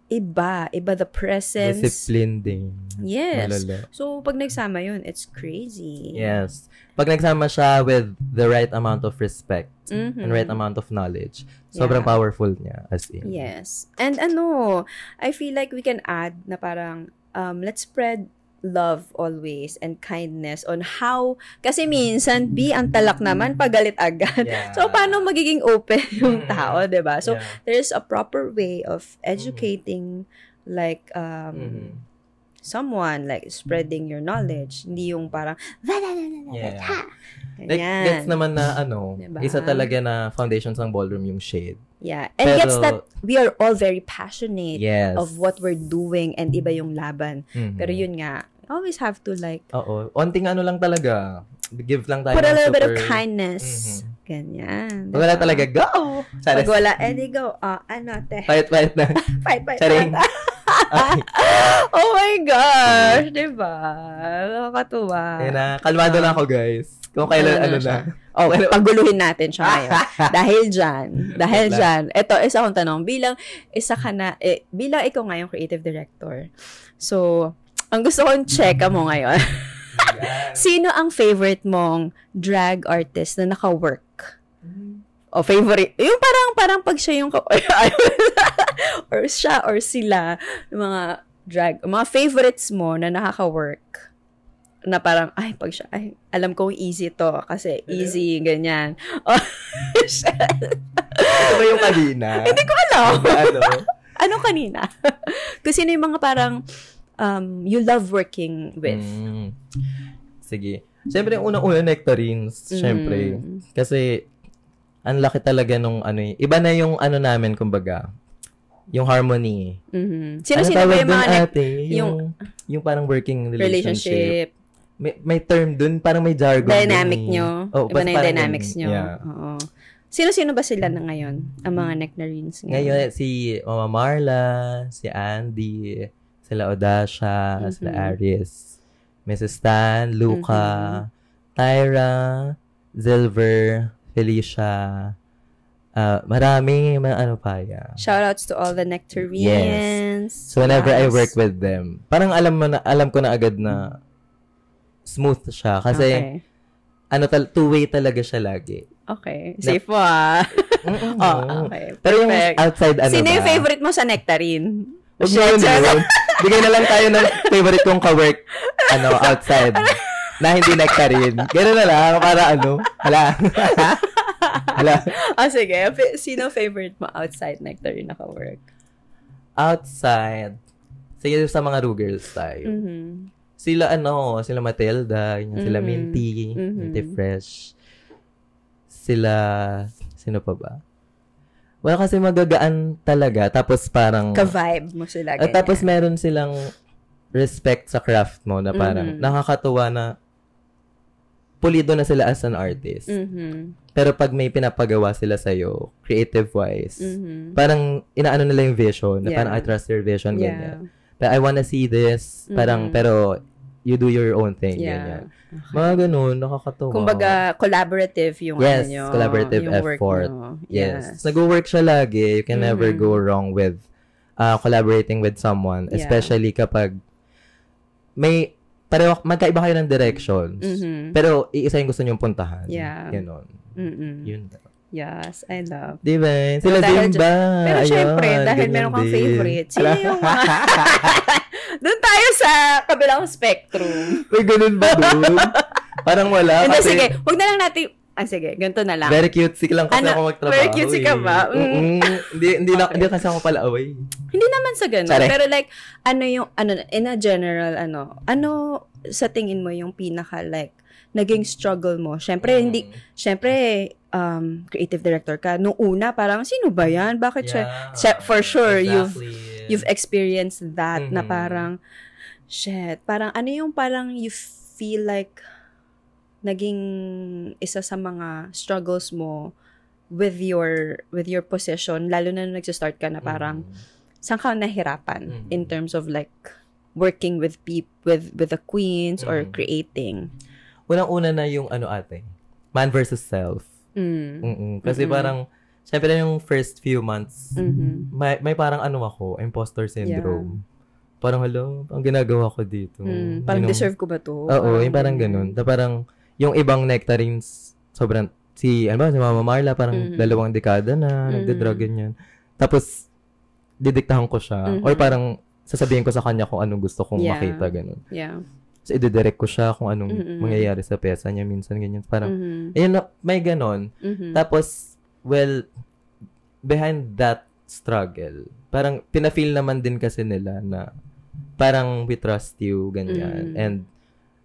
iba the presence. Discipline din. Yes. Malala. So, pag nagsama yun, it's crazy. Yes. Pag nagsama siya with the right amount of respect and right amount of knowledge, sobrang powerful niya as in. Yes. And I feel like we can add na parang let's spread love always and kindness on how, kasi minsan ang talak naman pagalit agad. Yeah. So paano magiging open yung tao, 'di ba? So there's a proper way of educating like someone, like spreading your knowledge, hindi yung parang like gets naman na diba? Isa talaga na foundations ng ballroom yung shade. Yeah. And gets that we are all very passionate Yes. of what we're doing and iba yung laban. Pero yun nga, always have to like onting lang talaga. Give lang tayo put a little bit of super kindness. Ganyan. Pag wala talaga, go! Pag wala, di go. Te. Fight na. Fight. Charing. Okay. Oh my gosh, diba? Nakakatuwa. Kaya na, kalmado na ako, guys. Kung kailan, na. Pagguluhin natin siya ngayon. Dahil dyan. Ito, isa kong tanong. Bilang ikaw ngayong creative director. So, ang gusto kong checka mo ngayon, sino ang favorite mong drag artist na naka-work? O favorite? Yung parang pag siya yung or siya or sila, mga favorites mo na nakaka-work na parang, pag siya, alam kong easy to kasi easy, ganyan. Ito ba yung kanina? Hindi ko alam. Ano kanina? Kasi sino yung mga parang you love working with? Sige. Siyempre, yung unang-una nectarines. Siyempre. Kasi, ang laki talaga nung iba na yung namin, kumbaga, yung harmony. Sino ba yung mga yung parang working relationship. May term dun, parang may jargon. Dynamic nyo. Iba na yung dynamics nyo. Yeah. Oo. Sino ba sila na ngayon? Ang mga nectarines ngayon, si Mama Marla, si Andy, sila Odasha, sila Aris, Mrs. Stan, Luca, Tyra, Zilver, Felicia, marami, pa yan. Shoutouts to all the nectarines. Yes. So whenever I work with them, parang alam ko na agad na smooth siya. Kasi, two-way talaga siya lagi. Okay. Safe mo, okay. Pero yung outside, sino yung favorite mo sa nectarine? Huwag mo yun. Bigay na lang tayo ng favorite kong ka-work, outside. Na hindi nectarine. Gano'n na lang, para Hala. Sige. Sino favorite mo outside nectarine na ka-work? Outside. Sige, sa mga Rugers tayo. Sila Matilda, sila Minty, Minty Fresh. Sino pa ba? Well, kasi magagaan talaga. Tapos parang ka-vibe mo sila. Ganyan. Tapos meron silang respect sa craft mo na parang nakakatuwa na pulido na sila as an artist. Pero pag may pinapagawa sila sa'yo, creative-wise, parang inaano nila yung vision. Na parang I trust your vision, ganyan. But I wanna see this. Parang, pero you do your own thing, ganyan. Mga ganun, nakakatuwa. Kumbaga, collaborative yung collaborative yung effort. Yes. Nag-work siya lagi. You can never go wrong with collaborating with someone. Especially kapag magkaiba kayo ng directions. Pero iisa yung gusto niyong puntahan. Ganon. Yun. Yes, I love. Diba? Sila Zimba. Pero syempre, dahil meron kang favorite, sino yung doon tayo sa kabilang spectrum. Uy, ganun ba doon? Parang wala. Hindi, sige. Huwag na lang natin. Sige, ganito na lang. Very cutesy lang kasi ako magtrabaho. Very cutesy ka ba? Hindi kasi ako pala away. Hindi naman sa ganun. Pero like, in a general, sa tingin mo yung pinaka like naging struggle mo? Syempre creative director ka. Nung una parang sino ba 'yan? Bakit siya? For sure you've experienced that na parang shit. Parang ano yung parang you feel like naging isa sa mga struggles mo with your position, lalo na nung nagsa-start ka na parang saan ka nahirapan in terms of like working with with the queens or creating? Unang-una na yung ate, man versus self. Kasi parang, syempre yung first few months, may parang ako, imposter syndrome. Parang, ang ginagawa ko dito. Parang deserve ko ba to? Oo, yung parang ganun. Parang, yung ibang nectarines, sobrang, si Mama Marla, parang 2 dekada na, nagde-drug ganyan. Tapos, didiktahan ko siya. Or parang, sasabihin ko sa kanya kung anong gusto kong makita, ganun. Yeah. So, i-direct ko siya kung anong mangyayari sa pyesa niya, minsan ganyan. Parang, may ganon. Tapos, well, behind that struggle, parang, pina-feel naman din kasi nila na, parang, we trust you, ganyan. And,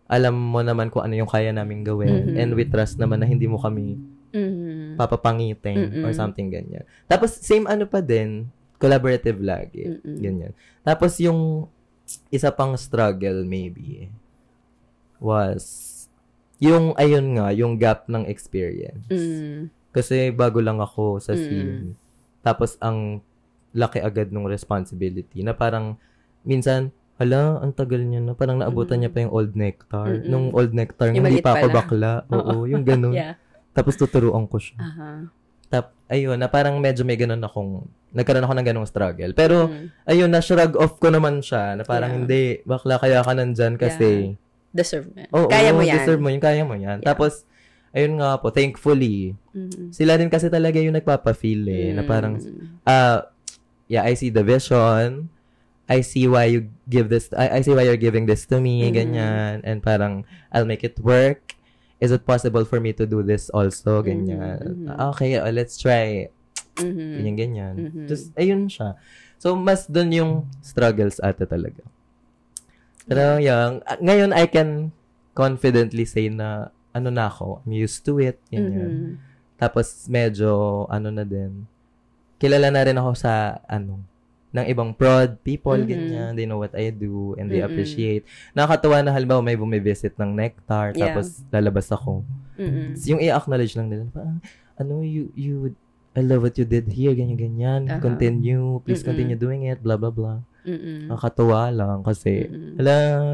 alam mo naman kung ano yung kaya naming gawin. And we trust naman na hindi mo kami papapangitin or something ganyan. Tapos, same pa din, collaborative lagi. Ganyan. Tapos, yung isa pang struggle maybe was yung, yung gap ng experience. Kasi bago lang ako sa scene. Tapos, ang laki agad ng responsibility na parang, minsan, ang tagal niya na. Parang naabutan niya pa yung Old Nectar. Nung Old Nectar, hindi pa ako bakla. Oo, yung ganun. Tapos tuturuan ko siya. Ayun, na parang medyo may ganun nagkaroon ako ng ganung struggle. Pero, ayun, na-shrug off ko naman siya, na parang hindi, bakla kaya ka nandyan kasi, deserve mo yan. Kaya mo yan. Deserve mo yun, kaya mo yan. Tapos, ayun nga po, thankfully, sila din kasi talaga yung nagpapa-feel na parang, I see the vision, I see why you give this, I see why you're giving this to me, ganyan, and parang, I'll make it work. Is it possible for me to do this also? Ganyan. Okay, let's try. Ganyan. Just, ayun siya. So, mas dun yung struggles ata talaga. Pero ngayon, I can confidently say na, na ako, I'm used to it. Ganyan. Tapos, medyo, na din. Kilala na rin ako sa, ng ibang prod people, ganyan. They know what I do and they appreciate. Nakakatawa na halimbawa may bumivisit ng Nectar, tapos lalabas ako. Yung i-acknowledge lang nila, I love what you did here, ganyan. Continue, please continue doing it, blah, blah, blah. Nakakatawa lang kasi,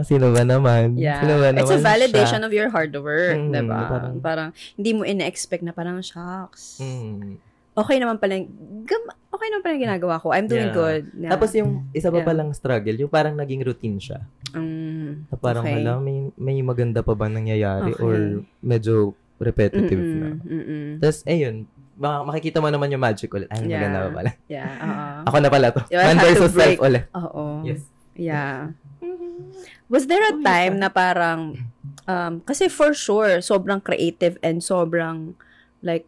sino ba naman? Yeah. Sino ba naman It's a validation siya? of your hard work, diba? Parang, hindi mo ina-expect na parang, shocks. Okay naman pala yung ginagawa ko. I'm doing good. Yeah. Tapos yung isa pa palang struggle, yung parang naging routine siya. Na parang may maganda pa ba nangyayari or medyo repetitive na. Tapos, ayun, makikita mo naman yung magic ulit. Ay, maganda pa pala. Yeah. Ako na pala to. Man versus self ulit. Oo. Yes. Yeah. Was there a time na parang, kasi for sure, sobrang creative and sobrang, like,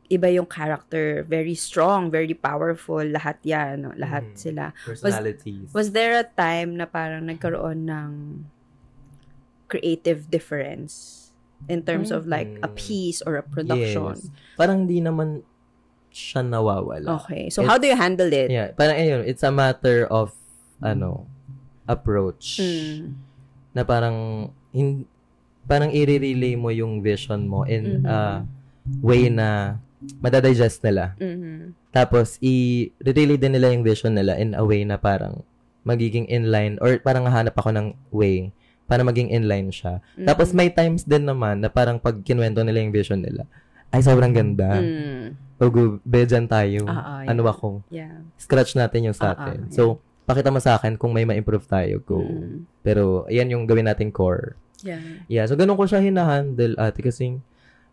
iba yung character, very strong, very powerful, lahat yan, no? Lahat sila. Personalities. Was there a time na parang nagkaroon ng creative difference in terms of like a piece or a production? Yes. Parang di naman siya nawawala. Okay. So, how do you handle it? Yeah. Parang it's a matter of, approach. Na parang, parang i-relay mo yung vision mo in a way na madadigest nila. Tapos, i-relay din nila yung vision nila in a way na parang magiging inline or parang hahanap ako ng way para maging inline siya. Tapos, may times din naman na parang pag kinuwento nila yung vision nila, ay, sobrang ganda. O, bedyan tayo. Ano ako? Yeah. Scratch natin yung sa atin. So, pakita mo sa akin kung may ma-improve tayo, go. Pero, ayan yung gawin nating core. Yeah. So, ganun ko siya hinahandle, ate, kasi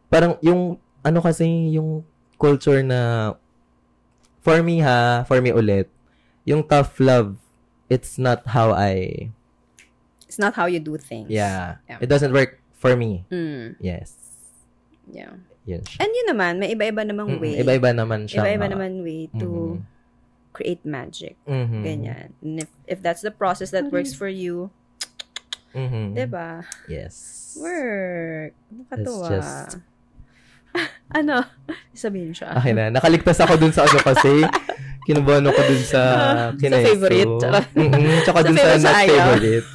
parang yung kasi yung culture na for me ulit, yung tough love, it's not how you do things. Yeah. It doesn't work for me. Yes. Yeah. Yes. And yun naman, may iba-iba namang way. Iba-iba naman siya. Iba-iba naman way to create magic. Ganyan. And if that's the process that works for you, Diba? Yes. Work. Nakatuwa. It's just... Ano? Sabihin siya. Okay na. Nakaligtas ako dun sa ano kasi. Kinubono ko dun sa kineso. Sa favorite. Tsaka dun sa not favorite.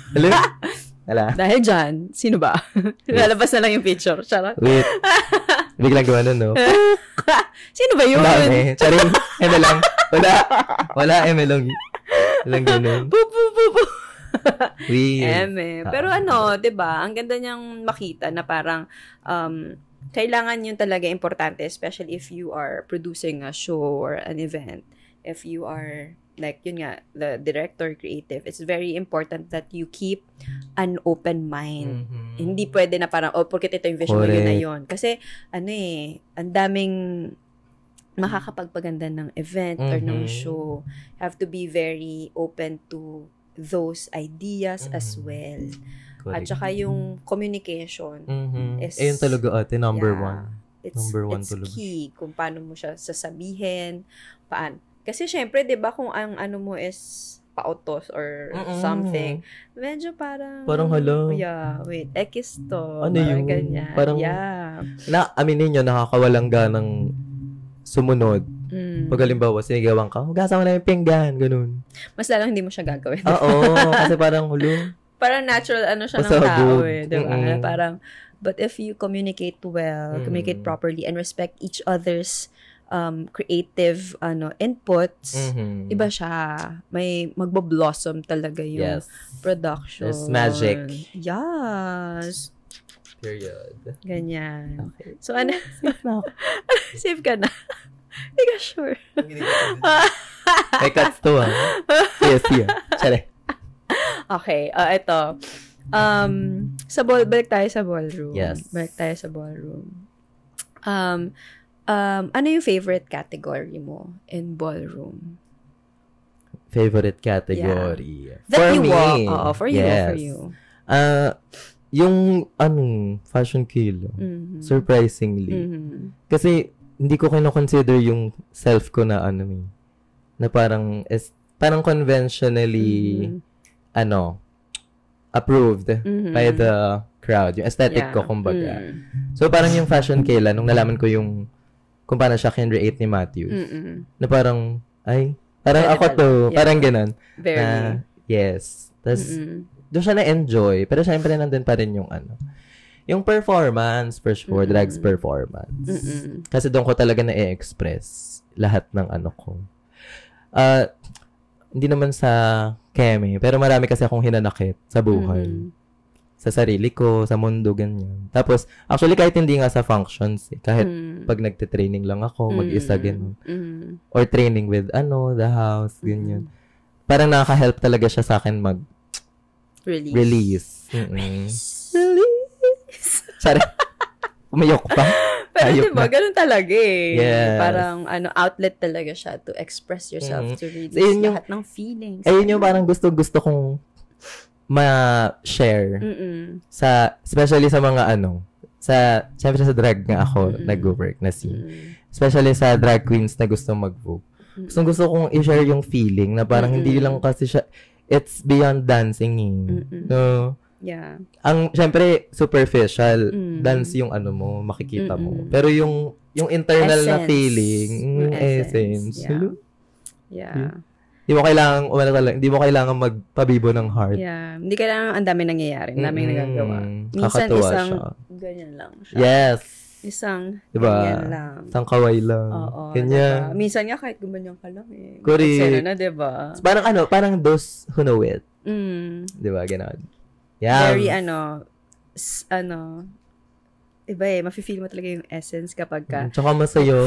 Hala? Dahil dyan, sino ba? Lalabas na lang yung picture. Charot. Wait. Biglang gawa nun, no? Sino ba yun? Dami. Charing. Eme lang. Wala, eme lang. Walang ganun. Eme. Pero diba? Ang ganda niyang makita na parang, kailangan yun talaga importante, especially if you are producing a show or an event. If you are, like, yun nga, the director, creative, it's very important that you keep an open mind. Hindi pwede na parang, porket ito yung vision mo, yun na yun. Kasi, ang daming makakapagpaganda ng event or ng show. Have to be very open to those ideas as well. Correct. At saka yung communication is... Ayun talaga number one. Number one it's talaga. Key kung paano mo siya sasabihin, Kasi syempre, di ba, kung ang ano mo is pautos or something, medyo parang hala. Yeah, wait, ekis to. Ano yung ganyan. Parang, aminin nyo, nakakawalang ganang sumunod. Pag halimbawa, sinigawan ka, hugasan mo na yung pinggan, ganun. Mas lalang hindi mo siya gagawin. Oo, kasi parang parang natural siya ng tao diba? Parang, but if you communicate well, communicate properly, and respect each other's creative inputs, iba siya. May magbo-blossom talaga yung production. There's magic. Yes. Period. Ganyan. Okay. So, safe ka na. Hindi ka sure. May cuts to, Yes, yeah. Tsare. Okay, ito. Balik tayo sa ballroom. Yes. Balik tayo sa ballroom. Ano yung favorite category mo in ballroom? Favorite category? Yeah. That you me. walk. For you. Yes. For you. Yung fashion kilo. Surprisingly. Kasi hindi ko kino-consider yung self ko na na parang conventionally approved by the crowd. Yung aesthetic ko, kumbaga. So, parang yung fashion kailan, nung nalaman ko yung kung paano siya can-create ni Matthews, na parang, parang ako to, parang ganun. Very. Yes. Tapos, doon siya na-enjoy. Pero syempre, nandun pa rin yung yung performance, for sure, drags performance. Kasi doon ko talaga na-express lahat ng ko. Hindi naman sa keme, pero marami kasi akong hinanakit sa buhay. Sa sarili ko, sa mundo, ganyan. Tapos, actually, kahit hindi nga sa functions, kahit pag nagte-training lang ako, mag-isa, ganyan. Or training with, the house, ganyan. Parang nakaka-help talaga siya sa akin release. Release. Sorry. Umayok pa. Pero diba, ganun talaga Yes. Parang, outlet talaga siya to express yourself, to release lahat ng feelings. Ayun yung parang gusto kong ma-share especially sa mga syempre sa drag nga ako nag-work na scene. Especially sa drag queens na gusto mag-vogue. Gusto kong i-share yung feeling na parang hindi lang kasi siya, it's beyond dancing. No? Yeah. Syempre, superficial. Dance yung mo, makikita mo. Pero yung internal essence, na feeling, essence. Yeah. Hindi mo kailangan magpabibo ng heart. Yeah. Hindi kailangan ang dami nangyayari. Ang daming nagagawa. Minsan kakatuwa isang siya. Ganyan lang siya. Yes. Isang diba? Ganyan lang. Isang kaway lang. Oo. Ganyan. Diba? Minsan nga kahit gumanyan ka lang Correct. Eksena na, diba? Parang parang those who know it. Diba? Ganon. Yeah. Very iba mafe-feel mo talaga yung essence kapag ka tsaka masaya.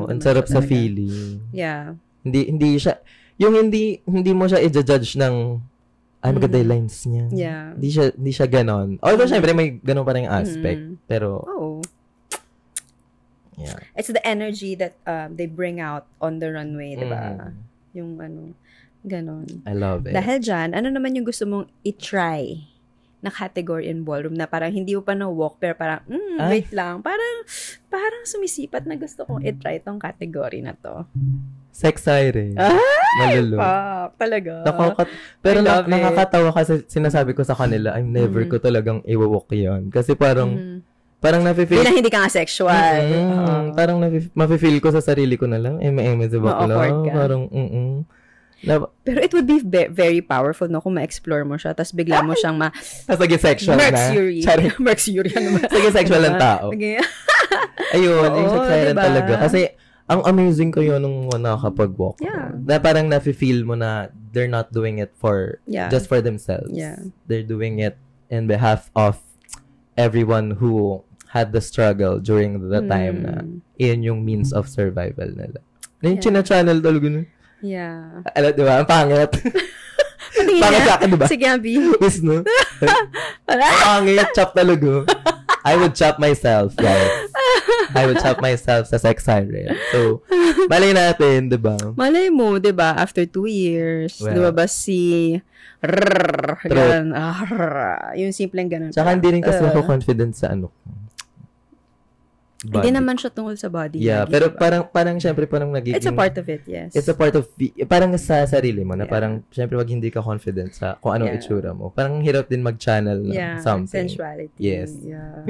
Ang sarap sa feeling. Yeah. Hindi siya, yung hindi mo siya i-judge ng maganda yung lines niya. Yeah. Hindi siya ganon. Although, syempre, may ganon pa rin aspect. Pero, yeah. It's the energy that they bring out on the runway, diba? Yung ganon. I love it. Dahil dyan, ano naman yung gusto mong i-try na category in ballroom na parang hindi mo pa na-walk pero parang, wait lang, parang sumisipat na gusto kong i-try tong category na to. Sex siren. Malulu. Talaga. Pero nakakatawa kasi sinasabi ko sa kanila, I'm never ko talagang iwawalk yan. Kasi parang nafe-feel. Hindi ka nga sexual. Parang mafe-feel ko sa sarili ko na lang. Sa bakla. Parang, Pero it would be very powerful, no? Kung ma-explore mo siya, tapos bigla mo siyang tapos naging sexual Mercury. Mercury. Naging sexual ng tao. Ayun, yung sex siren talaga. Kasi, ang amazing ko yun nung nakakapag-walk. Yeah. Na parang nafe-feel mo na they're not doing it just for themselves. Yeah. They're doing it in behalf of everyone who had the struggle during the time na yun yung means of survival nila. Yung china-channel talaga nun. Yeah. Alam, di ba? Ang pangit. Pangit sa akin, di ba? Sige, Abby. Yes, no? Pangit, chop talaga. I would chop myself, guys. I would chop myself sa sex siren. So, malay natin, di ba? Malay mo, di ba? After 2 years, di ba ganun, yung simpleng ganun. Tsaka hindi rin kasi ako confident sa body. Hindi naman siya tungkol sa body. Yeah, lagi, pero diba? parang syempre parang nagiging... It's a part of it, yes. It's a part of... Parang sa sarili mo na parang syempre wag hindi ka confident sa kung anong itsura mo. Parang hirap din mag-channel ng something. Sensuality. Yes. Yeah.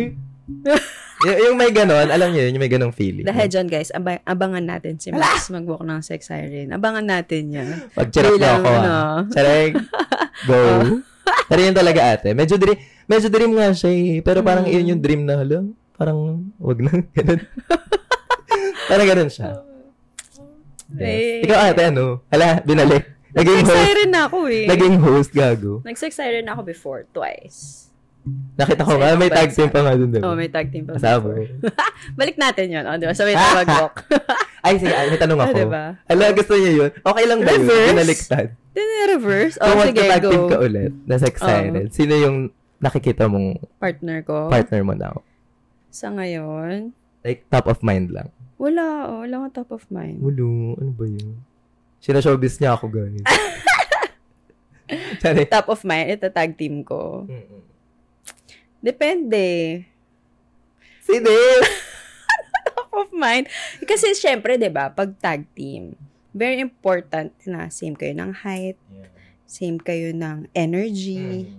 yung may ganon, alam niyo yun, yung may ganong feeling. Dahil dyan, guys, abangan natin si Max mag-walk ng sex siren. Abangan natin yan. Pag-check na ako, Charek, go. Pero yun talaga, ate. Medyo dream nga siya eh. Pero parang yun yung dream na, parang, wag na, ganun. Parang ganun siya. Yes. Ikaw, ate, binalik. Nag-sex siren na ako eh. Naging host, gago. Nag-sex siren na ako before, twice. Nakita ko nga, may tag team pa nga dun, diba? May tag team pa. Kasama. Balik natin yun, diba? Sabay tayo mag-walk. Ay, sige, may tanong ako. Diba? Gusto niya yun? Okay lang ba yun? Binaliktad. Reverse? Kung sige, go. Tag team ka ulit, na sex siren, sino yung nakikita mong partner ko? Partner mo now? Sa ngayon? Like, top of mind lang? Wala nga top of mind. Wala, ano ba yun? Sinashowbiz niya ako, guys. Top of mind, ito tag team ko. Depende. Sino? Top of mind. Kasi, syempre, diba, pag tag team, very important na same kayo ng height, same kayo ng energy.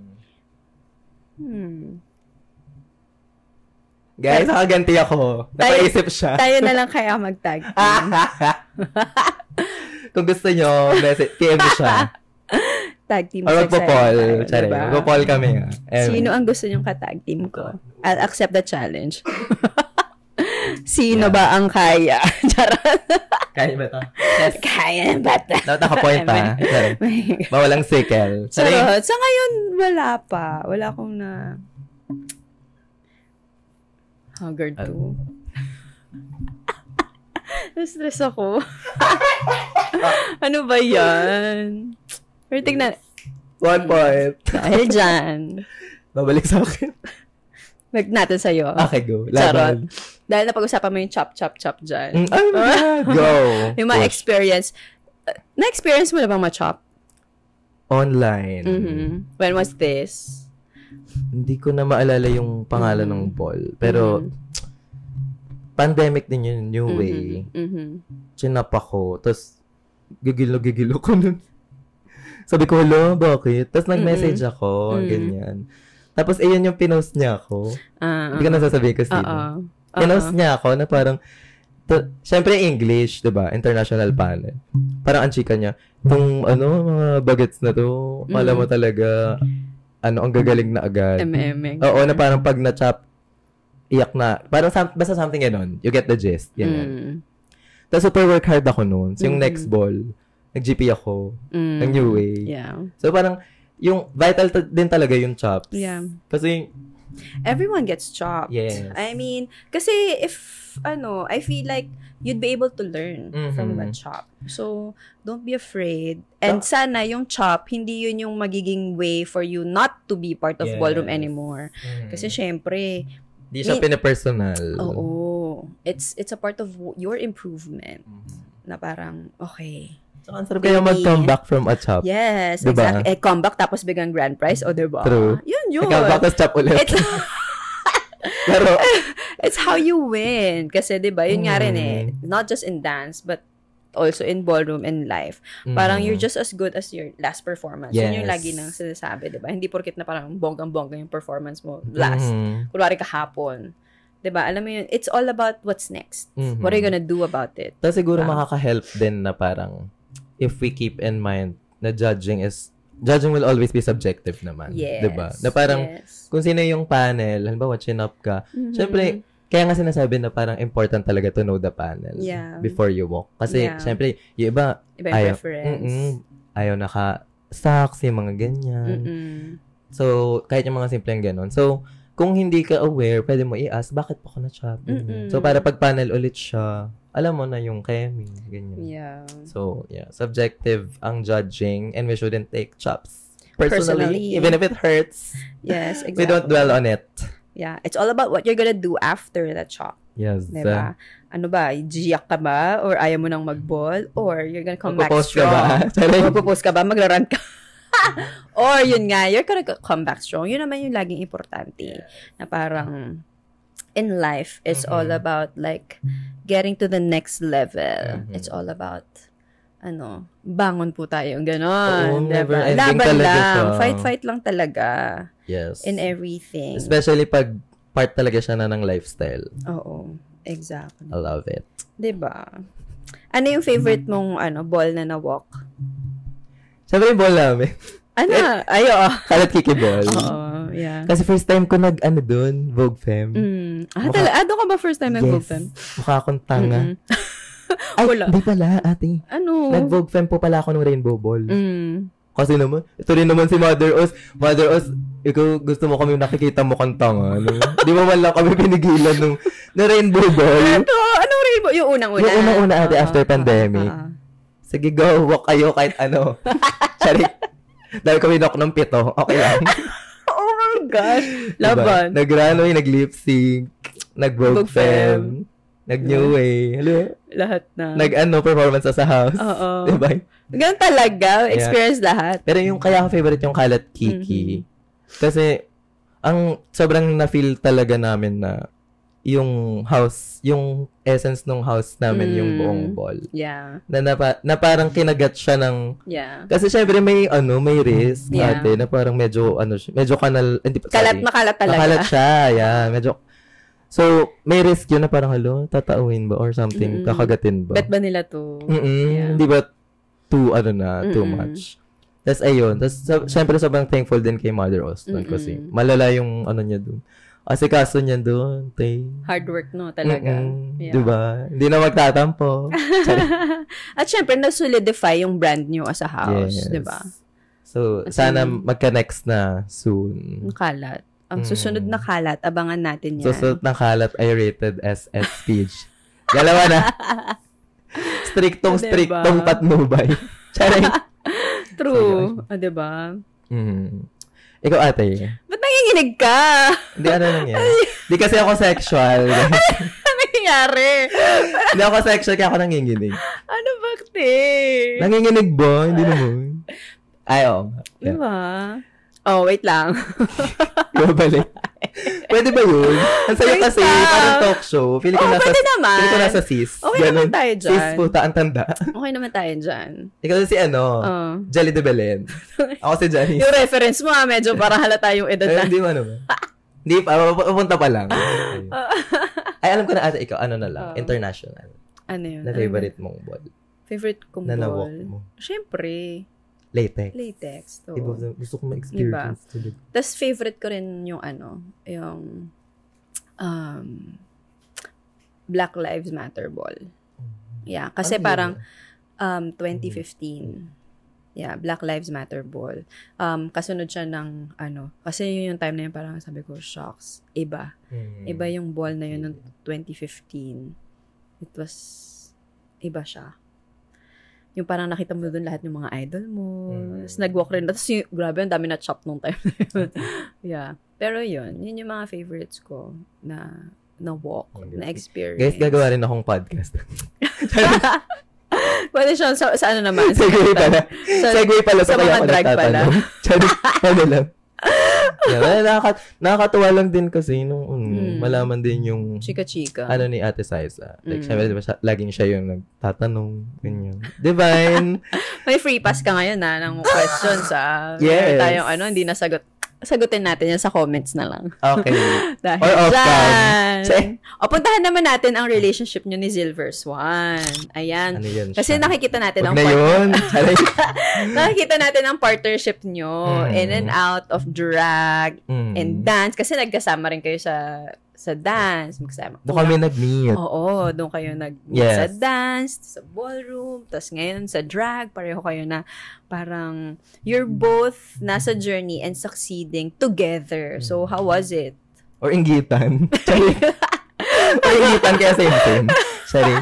Guys, nakaganti ako. Napaisip siya. Tayo na lang kaya mag-tag team. Kung gusto nyo, PM siya. Tag team or magpo-poll. Diba? Magpo-poll kami. Sino ang gusto nyong ka-tag team ko? I'll accept the challenge. Sino ba ang kaya? Charot. Kaya ba ito? Yes. Kaya ba ito? Nakapoint pa. Bawalang sickle. Charot. Sa ngayon, wala pa. Wala akong na... Haggard to. Na-stress ako. Ano ba yan? Pero tignan. 1 point. Dahil dyan. Babalik sa akin. Balik natin sa'yo. Okay, go. Charot. Dahil napag-usapan mo yung chop dyan. Go. Yung mga experience. Na-experience mo na bang ma-chop? Online. When was this? Hindi ko na maalala yung pangalan ng ball. Pero, pandemic din yun, new way. Chinap ako. Tapos, gigilo ko nun. Sabi ko, hello, bakit? Tapos nag-message ako, ganyan. Tapos, ayun yung pinost niya ako. Hindi ko nasasabihin ko sino. Pinost niya ako na parang, syempre English, diba? International panel. Parang ang chika niya, itong, mga bagets na to, kala mo talaga, ang gagaling na agad. Oo, na parang pag na-chop, iyak na. Parang basta something ganon. You get the gist. Yan. Tapos super work hard ako noon. So, yung next ball, nag-GP ako. Ng new way. Yeah. So, parang, yung vital din talaga yung chops. Yeah. Kasi, everyone gets chopped. Yes. I mean, kasi if, I feel like you'd be able to learn from that chop. So, don't be afraid. And sana yung chop, hindi yun yung magiging way for you not to be part of ballroom anymore. Kasi syempre, di siya pinapersonal. Oo. It's a part of your improvement. Na parang, okay. So, ang sarap kaya mag-comeback from a chop. Yes, diba? exactly. Comeback tapos biglang grand prize, o diba? True. Yun. Comeback tapos chop ulit. Pero, it's how you win. Kasi diba, yun nga rin not just in dance, but also in ballroom and life. Parang you're just as good as your last performance. Yes. Yun yung lagi nang sinasabi, diba? Hindi porkit na parang bonggang-bongga yung performance mo last. Kunwari kahapon. Diba? Alam mo yun, it's all about what's next. What are you gonna do about it? Tapos siguro makaka-help din na parang if we keep in mind na judging will always be subjective naman. Yes. Diba? Na parang kung sino yung panel, halimbawa, chin up ka, syempre, kaya nga sinasabi na parang important talaga to know the panel before you walk. Kasi, syempre, yung iba ayaw, ayaw naka-socks, yung mga ganyan. So, kahit yung mga simpleng ganon. So, kung hindi ka aware, pwede mo i-ask, bakit pa ako na-chop? So, para pag panel ulit siya, alam mo na yung chemi, ganyan. Yeah. So, subjective ang judging and we shouldn't take chops. Personally, even if it hurts. Yes, exactly. We don't dwell on it. Yeah, it's all about what you're gonna do after the chop. Yes. Diba? Ano ba? Giyak ka ba? Or ayaw mo nang mag-ball? Or you're gonna come back Magpo-post strong? Magpo-post ka ba? Magra-run ka? Or yun nga, you're gonna come back strong. Yun naman yung laging importante. Na parang, in life, it's all about like, getting to the next level. It's all about, bangon po tayo. Ganon. Never diba? ending Laban talaga lang. siya. Fight lang talaga. Yes. In everything. Especially pag part talaga siya na ng lifestyle. Oo. Exactly. I love it. Diba? Ano yung favorite mong, ball na na-walk? Siyempre yung ball namin. Ayo. Kalat kiki ball. Oo, yeah. Kasi first time ko dun, Vogue Femme. Doon ka ba first time nag-Vogue Femme? Mukha akong tanga. Ay, wala. Hindi pala, ate. Ano? Nag-Vogue Femme po pala ako ng Rainbow Ball. Kasi naman, ito rin naman si Mother Oz. Mother Oz, ikaw gusto mo kami nakikita mo kang tanga. Di mo man lang kami pinigilan ng Rainbow Ball. Ito, anong Rainbow? Yung unang-una? Yung unang-una, ate, after pandemic. Sige, go, walk kayo kahit ano. Charik. Dahil kami knock ng 7. Okay lang. Oh my gosh. Laban. Diba? Nag-runway, nag-lip-sync, nag-Vogue Femme, nag-New Way. Hello? Lahat na. Performance sa house. Oo. Diba? Ganun talaga. Experience lahat. Pero yung kaya ko favorite yung Kalat Kiki. Kasi, ang sobrang na-feel talaga namin na yung house, yung essence ng house namin, yung buong ball. Yeah. Na parang kinagat siya ng... Yeah. Kasi syempre may risk, ate, na parang medyo kanal... Kalat na kalat talaga. Nakalat siya, medyo... So, may risk yun na parang, tatauhin ba or something, kakagatin ba? Bet ba nila to? Hindi ba too much? Tapos ayun, syempre sobrang thankful din kay Mother Austin kasi malala yung niya dun. Kasi kaso niya dun, hard work, no? Talaga. Yeah. Diba? Hindi na magtatampo. At syempre, na-solidify yung brand nyo as a house. Diba? So, sana magka-next na soon. Ang kalat. Ang susunod na kalat, abangan natin yan. Susunod na kalat ay rated as speech. Dalawa na. Striktong patnubay. Charing. True. Diba? Ikaw, ate. Ba't nanginginig ka? Hindi, lang yan. Hindi kasi ako sexual. Ano nangyayari? Hindi ako sexual, kaya ako nanginginig. Ano bakti? Nanginginig ba? Hindi naman. Ay, oo. Yeah. Diba? Oh, wait lang. Balik. Pwede ba yun? Ang sayo kasi, parang talk show. Pwede ko nasa sis. Okay naman tayo dyan. Sis puta, ang tanda. Okay naman tayo dyan. Ikaw si Jelly de Belen. Ako si Janice. Yung reference mo, medyo parang halata yung edad na. Hindi mo naman. Hindi pa, papunta pa lang. Ay, alam ko na ate, ikaw, na lang, international. Ano yun? Na favorite mong ball? Favorite kong ball? Na na-walk mo? Siyempre. Latex. To. Iba, gusto ko ma-experience. Diba? Tapos favorite ko rin yung Black Lives Matter ball. Yeah, kasi parang 2015. Yeah, Black Lives Matter ball. Kasunod siya ng kasi yun yung time na yun parang sabi ko, shocks. Iba. Iba yung ball na yun ng 2015. It was iba siya. Yung parang nakita mo doon lahat ng mga idol mo. Tapos nag-walk rin. Tapos grabe, ang dami na chop nung time na yun. Yeah. Pero yun yung mga favorites ko na walk, na experience. Guys, gagawa rin akong podcast. Pwede siya sa ano naman? Segway pala. Segway pala. Sa mga drag pala. Ano lang. Nakakatuwa lang din kasi nung malaman din yung chika-chika. Ano ni Ate Saiza. Like, syempre, diba, laging siya yung nagtatanong. Ganyan. Divine! May free pass ka ngayon ng questions. Yes. Tayong hindi nasagot. Sagutin natin yan sa comments na lang. Okay. Dahil or off dyan. Puntahan naman natin ang relationship nyo ni Silver Swan. Ayan. Ano yun Kasi nakikita natin ang nakikita natin ang partnership nyo in and out of drag and dance. Kasi nagkasama rin kayo sa dance. Doon kami nag-meet. Oo, doon kayo nag-meet sa dance, sa ballroom, tapos ngayon sa drag, pareho kayo na parang you're both nasa journey and succeeding together. So, how was it? Or inggitan. Or inggitan kaya same. Sorry.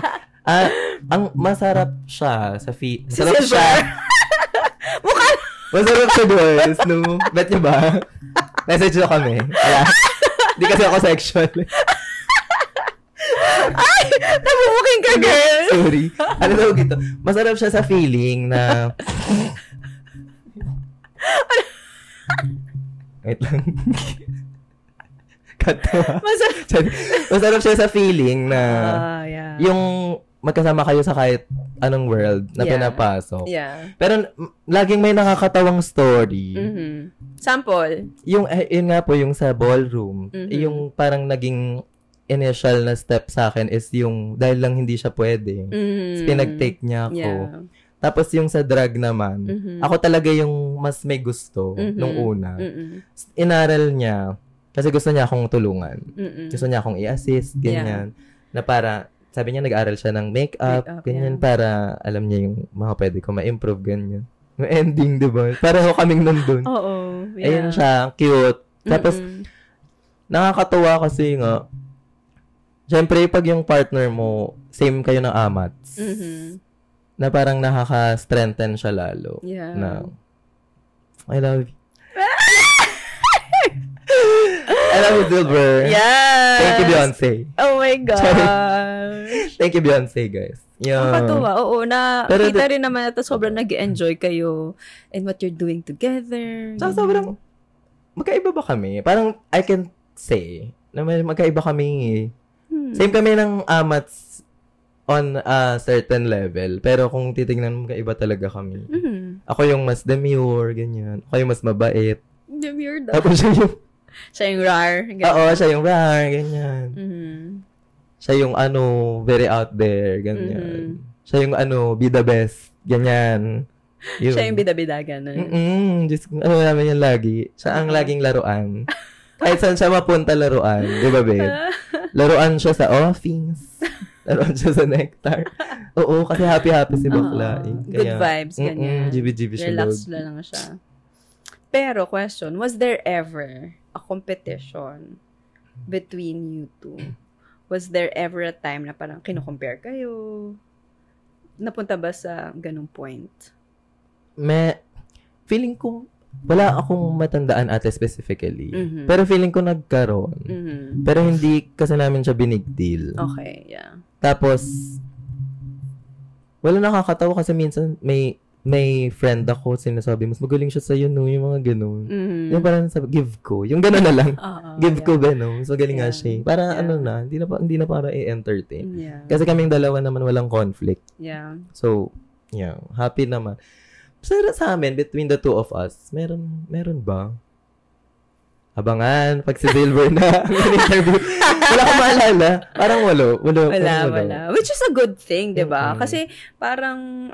Ang masarap siya sa masarap siya. Masarap siya, guys. No? Bet niyo ba? Message nyo kami. Hindi kasi ako sexual. Ay! Nabubuking ka, girl! Sorry. Ano daw gito? Masarap siya sa feeling na... Wait lang. Katawa. Masarap siya sa feeling na... Yung magkasama kayo sa kahit anong world na pinapasok. Yeah. Pero laging may nakakatawang story. Sample? Yun nga po, yung sa ballroom, yung parang naging initial na step sa akin is yung dahil lang hindi siya pwede. Pinag-take niya ako. Yeah. Tapos yung sa drag naman, ako talaga yung mas may gusto nung una. Inaral niya, kasi gusto niya akong tulungan. Gusto niya akong i-assist, ganyan. Na para, sabi niya nag-aral siya ng makeup, ganyan, para alam niya yung mga pwede ko ma-improve, ganyan. Yung ending, diba? Pareho kaming nandun. Oo. Yeah. Ayun siya, cute. Tapos, nakakatuwa kasi nga, syempre, pag yung partner mo, same kayo ng amats, na parang nakaka-strengthen siya lalo. Yeah. Na, I love you. I love you, Silver. Yes. Thank you, Beyonce. Oh my God. Thank you, Beyonce, guys. Yeah. Nakakatuwa. Oo, kita rin naman ito sobrang nag-enjoy kayo and what you're doing together. So, sobrang, magkaiba ba kami? Parang, I can say, na magkaiba kami. Same kami ng amats on a certain level. Pero kung titignan mo, magkaiba talaga kami. Ako yung mas demure, ganyan. Ako yung mas mabait. Demure daw. Tapos siya yung rar. Oo, siya yung rar, ganyan. Siya yung very out there, ganyan. Siya yung be the best, ganyan. Yun. Siya yung bida-bida, ganun. Just, namin yan lagi. Siya ang laging laruan. Kahit saan siya mapunta laruan, di ba, babe? Laruan siya sa office. Laruan siya sa Nectar. Oo, kasi happy-happy si bakla. Good vibes, ganyan. Jibi-jibi siya. Relax lang siya. Pero, question, was there ever a competition between you two? Was there ever a time na parang kino-compare kayo? Napunta ba sa ganung point? Feeling ko, wala akong matandaan ate specifically. Pero feeling ko nagkaroon. Pero hindi kasi namin siya big deal. Okay, yeah. Tapos, wala nakakatawa kasi minsan may friend ako, sinasabi, mas magaling siya sa'yo, no? Yung mga ganun. Yung parang sabi, give ko. Yung ganun na lang. Give ko ba, no? Mas magaling nga siya. Para hindi na para i-entertain. Yeah. Kasi kaming dalawa naman walang conflict. Yeah. So, yeah. Happy naman. Sa amin, between the two of us, meron ba? Abangan, pag si Silver na interview. Wala ko maalala. Parang wala. Which is a good thing, di ba? Kasi parang,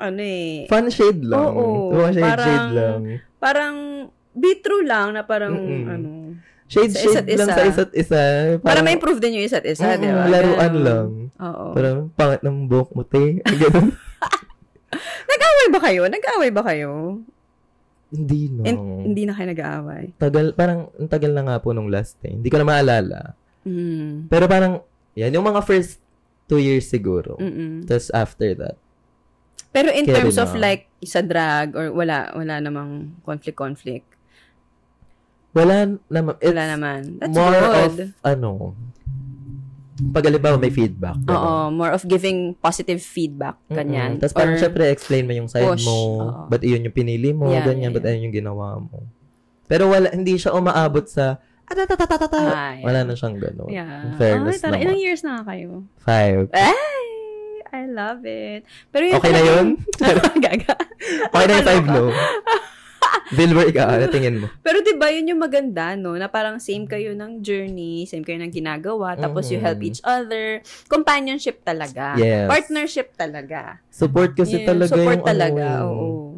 fun shade lang. Oo. Shade lang. Parang, be true lang na parang, Shade lang sa isa't isa. Para ma-improve din yung isa't isa, di ba? Laruan lang. Oo. Parang, pangit ng buhok mo, te. Ganun. Nag-away ba kayo? Hindi na. Hindi na kayo nag-aaway? Ang tagal na nga po nung last time. Hindi ko na maalala. Pero parang, yan, yung mga first 2 years siguro. Tapos after that. Pero in terms of like, isa drag, or wala namang conflict? Wala naman. Wala naman. That's more good. Of, pag halimbawa may feedback. Oo, more of giving positive feedback, ganyan. Tapos parang syempre explain mo yung side mo, ba't iyon yung pinili mo, ganyan, ba't ayun yung ginawa mo. Pero hindi siya umaabot sa wala na siyang gano'n. Yeah. Fairness naman. Ilang years na kayo? 5. Ay! I love it. Pero yun okay na yun? Gaga. Okay na yung 5, no? Silver, ikaw, tingin mo. Pero diba, yun yung maganda, no? Na parang same kayo ng journey, same kayo ng ginagawa, tapos you help each other. Companionship talaga. Yes. Partnership talaga. Support kasi talaga support yung talaga, oo. oo.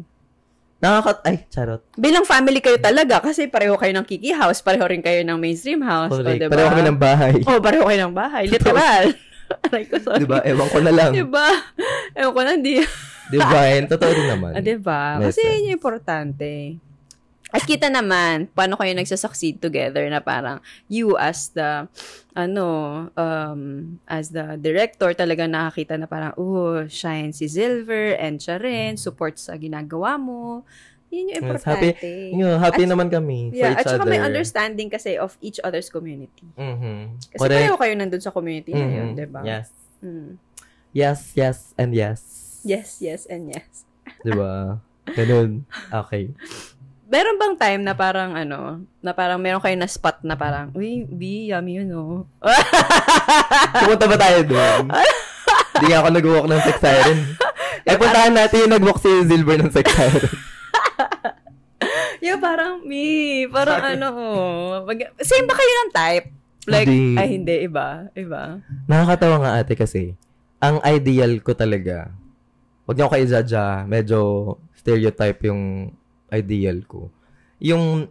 Charot. Bilang family kayo talaga kasi pareho kayo ng Kiki House, pareho rin kayo ng Mainstream House. Correct. O, diba? Pareho kami ng bahay. Pareho kayo ng bahay. Literal. Aray ko, sorry. Diba? Ewan ko na lang. Diba? Ewan ko na, hindi. Diba? Totoo rin naman. Diba? Kasi yun yung importante. At kita naman, paano kayo nagsasucceed together na parang you as the, as the director, talaga nakakita na parang, shine si Silver and siya rin, support sa ginagawa mo. Yun yung importante. Happy naman kami for each at saka other. may understanding kasi of each other's community. Mm-hmm. Kasi pareho kayo nandun sa community na yun, diba? Yes. Yes, and yes. Yes, and yes. Diba? Ganun. Okay. Meron bang time na parang na parang meron kayo na spot na parang, uy, B, yummy yun, no? Pumunta ba tayo doon? Hindi nga ako nag-walk ng sex siren. Puntahan natin yung nag-walk si Silver ng sex siren. Yung parang, same ba kayo ng type? Like, hindi, iba. Nakakatawa nga ate kasi, ang ideal ko talaga, wag niyo ako i-judge, medyo stereotype yung ideal ko. Yung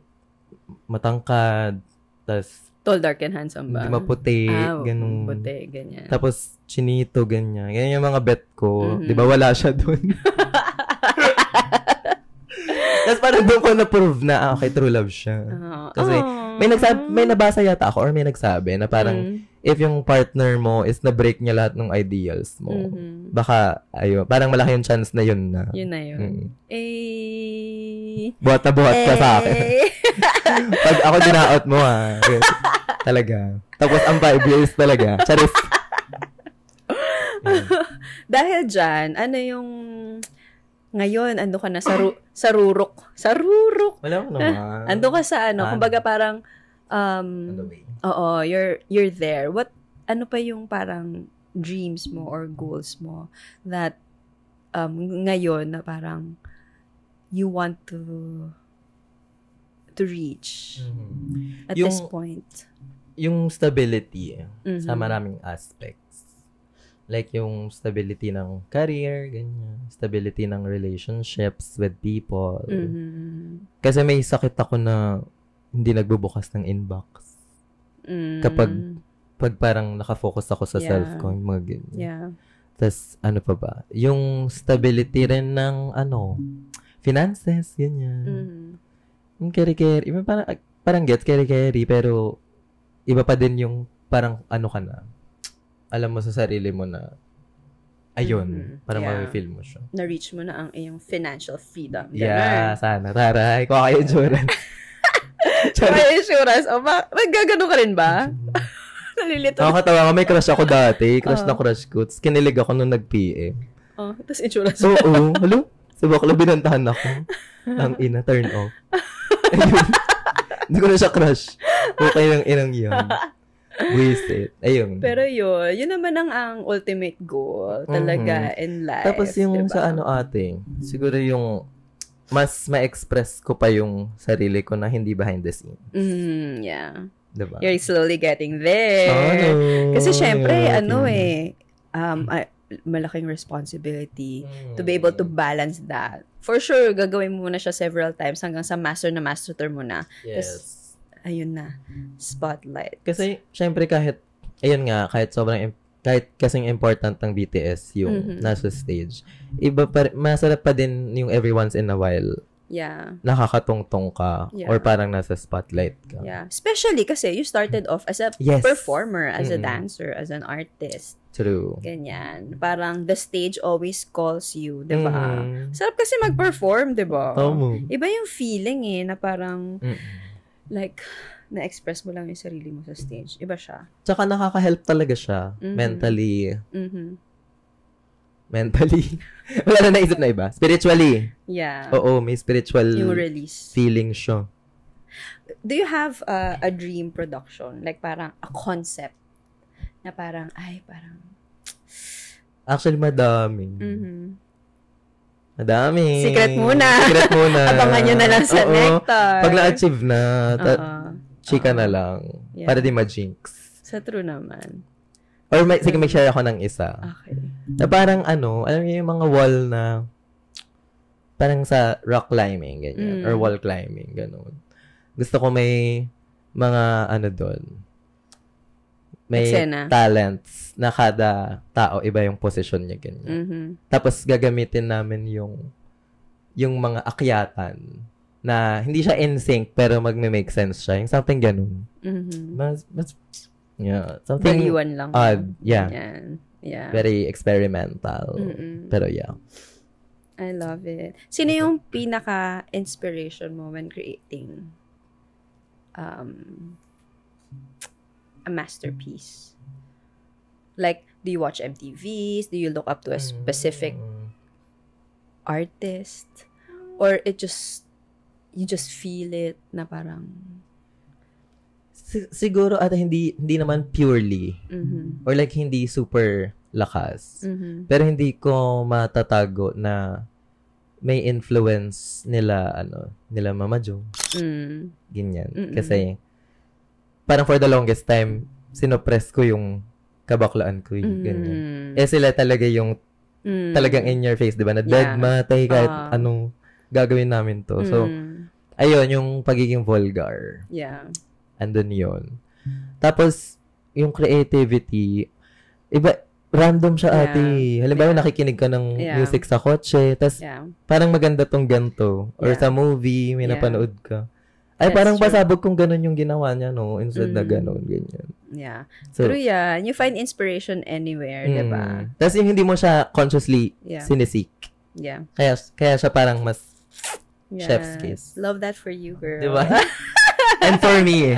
matangkad, tas tall, dark, and handsome ba? Hindi maputi, ganun. Puti, ganyan. Tapos, chinito, ganyan. Ganyan yung mga bet ko. Di ba wala siya dun? Tapos parang doon ko na-prove na, okay, true love siya. Kasi, may nabasa yata ako or may nagsabi na parang, if yung partner mo is na-break niya lahat ng ideals mo, baka, parang malaki yung chance na yun na. Yun na yun. Buhat na buhat ka sa akin. Pag ako dinaot mo, talaga. Tapos, ang 5 years talaga. Charis. Dahil dyan, ngayon, ando ka na sa rurok. Sa rurok. Wala mo naman. Ando ka sa kumbaga parang, you're there. Ano pa yung parang dreams mo or goals mo that ngayon na parang you want to reach at this point? Yung stability sa maraming aspects. Like yung stability ng career, ganyan. Stability ng relationships with people. Kasi may sakit ako na hindi nagbubukas ng inbox. Kapag parang nakafocus ako sa self ko, mga ganyan. Yeah. Tapos, ano pa ba? Yung stability rin ng, finances, ganyan. Yung carry-carry. Parang gets carry-carry, pero iba pa din yung parang ka na. Alam mo sa sarili mo na ayun, parang ma-feel mo siya. Na-reach mo na ang iyong financial freedom. Yeah, sana. Tara, ikaw kaya insurance. Kaya insurance? Magagano ka rin ba? Nalilito. Nakakatawa ko, may crush ako dati. Crush na crush ko. Tapos kinilig ako nung nag-PM. Tapos insurance. Oo. Halo? Sa bakla, binantahan ako. Ang turn off. Ayun. Hindi ko na siya crush. Okay lang inang yan. Wasted. Ayun. Pero yun naman ang ultimate goal talaga in life. Tapos yung diba? sa ate, siguro yung mas ma-express ko pa yung sarili ko na hindi behind the scene. Yeah. Diba? You're slowly getting there. Kasi syempre, malaking responsibility to be able to balance that. For sure, gagawin mo na siya several times hanggang sa master term mo na. Yes. Tas, ayun na, spotlight. Kasi, syempre kahit kasing important ng BTS yung nasa stage, masarap pa din yung every once in a while. Yeah. Nakakatungtong ka or parang nasa spotlight ka. Yeah. Especially kasi you started off as a performer, as a dancer, as an artist. True. Ganyan. Parang the stage always calls you, diba? Sarap kasi mag-perform, diba? Iba yung feeling na parang like, na-express mo lang yung sarili mo sa stage. Iba siya. Tsaka nakaka-help talaga siya. Mentally. Mentally. Wala na naisip na iba. Spiritually. Yeah. Oo, may spiritual yung release. feeling siya. do you have a dream production? Like parang a concept na parang, Actually, madami. Madami. Secret muna. Abangan nyo na lang sa Nectar. Pag na-achieve na, chika na lang. Yeah. Para di ma-jinx. Sa true naman. Or sige, may share ako ng isa. Okay. Na parang alam niyo yung mga wall na parang sa rock climbing, ganyan. Or wall climbing, gano'n. Gusto ko may mga doon. May Eksena. Talents na kada tao, iba yung position niya, ganyan. Tapos gagamitin namin yung mga akyatan na hindi siya in sync pero magme-make sense siya. Yung something ganun. Yeah, something baliwan lang. Odd. Yeah. Yeah. Very experimental. Pero yeah. I love it. Sino yung pinaka-inspiration mo when creating a masterpiece? Like, do you watch MTVs? Do you look up to a specific artist? Or you just feel it na parang... Siguro hindi naman purely. Or like, hindi super lakas. Pero hindi ko matatago na may influence nila Mama Jo. Ganyan. Kasi parang for the longest time sinopress ko yung kabaklaan ko ganyan. Sila talaga yung talagang in your face, 'di ba? Na dead matay kahit anong gagawin namin to. So ayun yung pagiging vulgar. Yeah. Andun yun. Tapos yung creativity iba random siya ate. Halimbawa, nakikinig ka ng music sa kotse, tas parang maganda tong ganto. Or sa movie, may napanood ka. Ay, that's parang pasabog kung ganun yung ginawa niya, no? Instead na ganun, ganyan. Yeah. So, true yan. You find inspiration anywhere, diba? Tas yung hindi mo siya consciously sinisik. Yeah. Kaya siya parang mas chef's kiss. Love that for you, girl. Diba? And for me.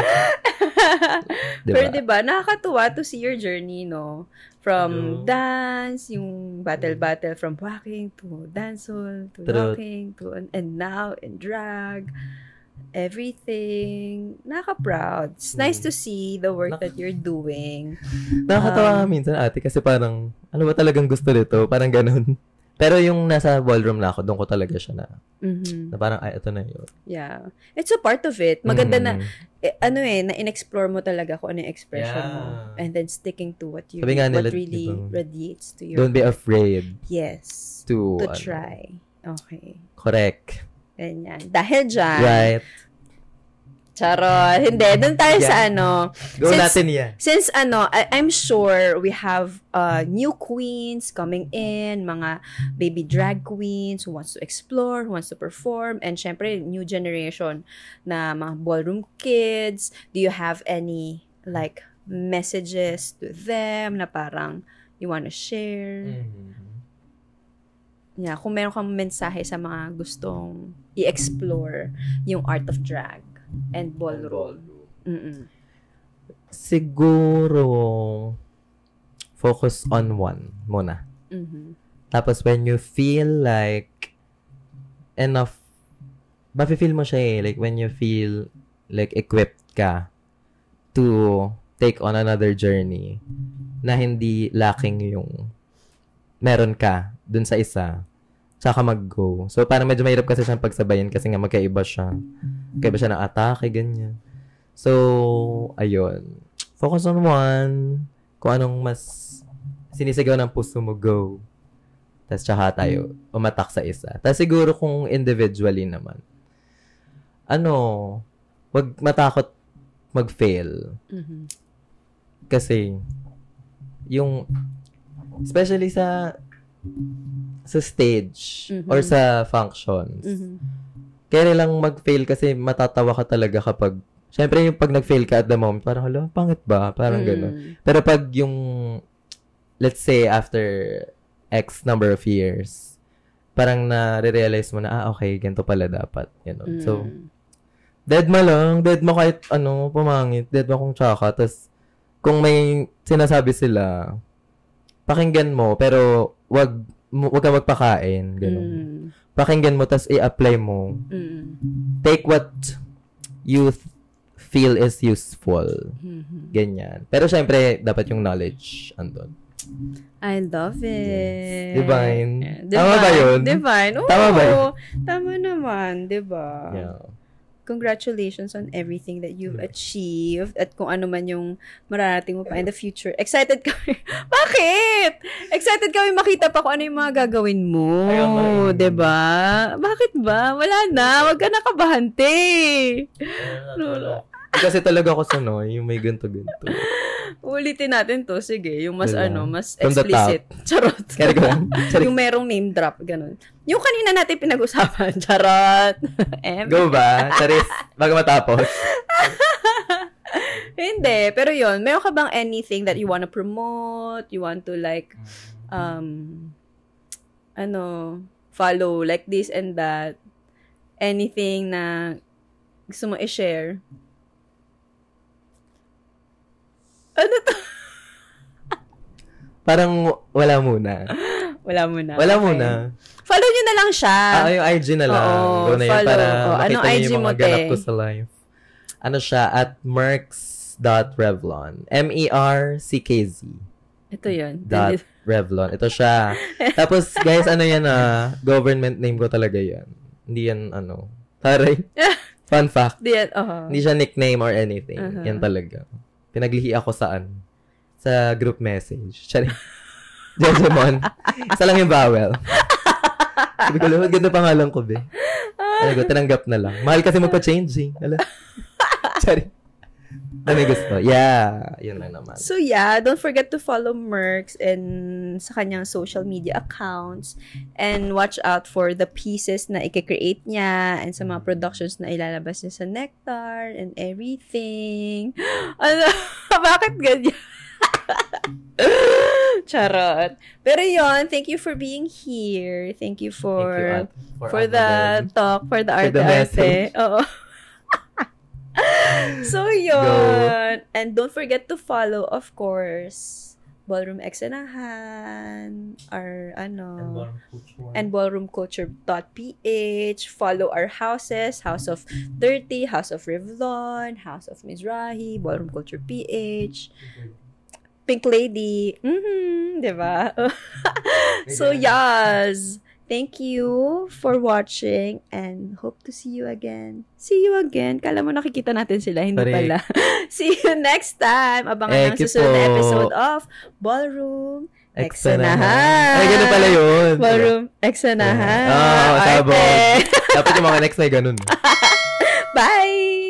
Diba? Pero diba, nakakatuwa to see your journey, no? From dance, yung battle from walking to dancehall, to rocking, to and now in drag, everything. Nakaka-proud. It's nice to see the work that you're doing. Nakakatawa minsan, ate, kasi parang, ano ba talagang gusto nito? Parang ganun. Pero yung nasa ballroom na ako, doon ko talaga siya na parang, ito na yun. Yeah. It's a part of it. Maganda na, na in-explore mo talaga kung ano yung expression mo. And then sticking to what really radiates to your... Don't be afraid. Yes. To try. Okay. Correct. Ganyan. Dahil dyan. Right. Charot. Hindi. Doon tayo sa Go natin yan. Since I'm sure we have new queens coming in, mga baby drag queens who wants to explore, who wants to perform, and syempre, new generation na mga ballroom kids. Do you have any, like, messages to them na parang you want to share? Yeah, kung meron kang mensahe sa mga gustong i-explore yung art of drag and ballroom. Siguro focus on one muna. Tapos when you feel like enough, mafe-feel mo siya like when you feel like equipped ka to take on another journey na hindi lacking yung meron ka dun sa isa, saka mag-go. So, parang medyo mahirap kasi siyang pagsabayin kasi nga magkaiba siya. Magkaiba siya ng atake, ganyan. So, ayun. Focus on one. Kung anong mas sinisigaw ng puso mo, go. Tapos tsaka tayo umatak sa isa. Tapos siguro kung individually naman, wag matakot mag-fail. Kasi, especially sa stage or sa functions. Kaya nilang mag-fail kasi matatawa ka talaga kapag, syempre yung pag nag-fail ka at the moment, parang, hala, pangit ba? Parang gano'n. Pero pag yung, let's say, after X number of years, parang na-realize mo na, okay, ganito pala dapat. So, dead mo kahit pumangit, dead mo kung tsaka. Tapos, kung may sinasabi sila, pakinggan mo, pero wag ka magpakain, pakinggan mo, tas i-apply mo. Take what you feel is useful. Ganyan. Pero syempre, dapat yung knowledge andun. I love it. Yes. Divine. Yeah. Tama ba yun? Divine. Oo, tama ba yun? Tama naman, diba? Yeah. Congratulations on everything that you've achieved at kung ano man yung mararating mo pa in the future. Excited kami. Bakit? Excited kami makita pa kung ano yung mga gagawin mo. Diba? Bakit ba? Wala na. Wag ka nakabahante. Kasi talaga ako sa yung may ganto-ganto. Ulitin natin to. Sige. Yung mas mas from explicit. Charot. Charot. Yung merong name drop. Ganun. Yung kanina natin pinag-usapan. Charot. Go ba? Charis. Bago matapos. Hindi. Pero yun. Meron ka bang anything that you wanna promote? You want to like, follow like this and that? Anything na gusto mo i-share? Ano to? Parang wala muna. Wala muna. Follow nyo na lang siya. Yung IG na lang. Oo, na yun para makita niyo yung mga ganap ko sa life. Ano siya? At merks.revlon. MERCKZ. Ito yun. .revlon. Ito siya. Tapos, guys, government name ko talaga yan. Hindi yan, taray. Fun fact. Hindi siya nickname or anything. Yan talaga. Pinaglihi ako sa group message. Jejemon. Isa lang yung vowel. Sabi ko, ganda pangalan ko, be. Tinanggap na lang. Mahal kasi magpa-change, Sorry. May gusto. Yeah. Yun lang naman. So, yeah. Don't forget to follow Merks and sa kanyang social media accounts and watch out for the pieces na i-create niya and sa mga productions na ilalabas niya sa Nectar and everything. Bakit ganyan? Charot. Pero yon, thank you for being here. Thank you for the talk, for the arte-arte. Oo. So, yun. And don't forget to follow, of course, Ballroom Exenahan, and ballroomculture.ph. Follow our houses, House of Dirty, House of Revlon, House of Mizrahi, Ballroom Culture PH, Pink Lady. Diba? So, yes. Thank you for watching and hope to see you again. See you again. Kala mo nakikita natin sila, hindi pala. See you next time. Abangan ang susunod na episode of Ballroom Exenahan. Ay, gano'n pala yun. Ballroom Exenahan. Oo, sabon. Dapat yung mga next na ganun. Bye!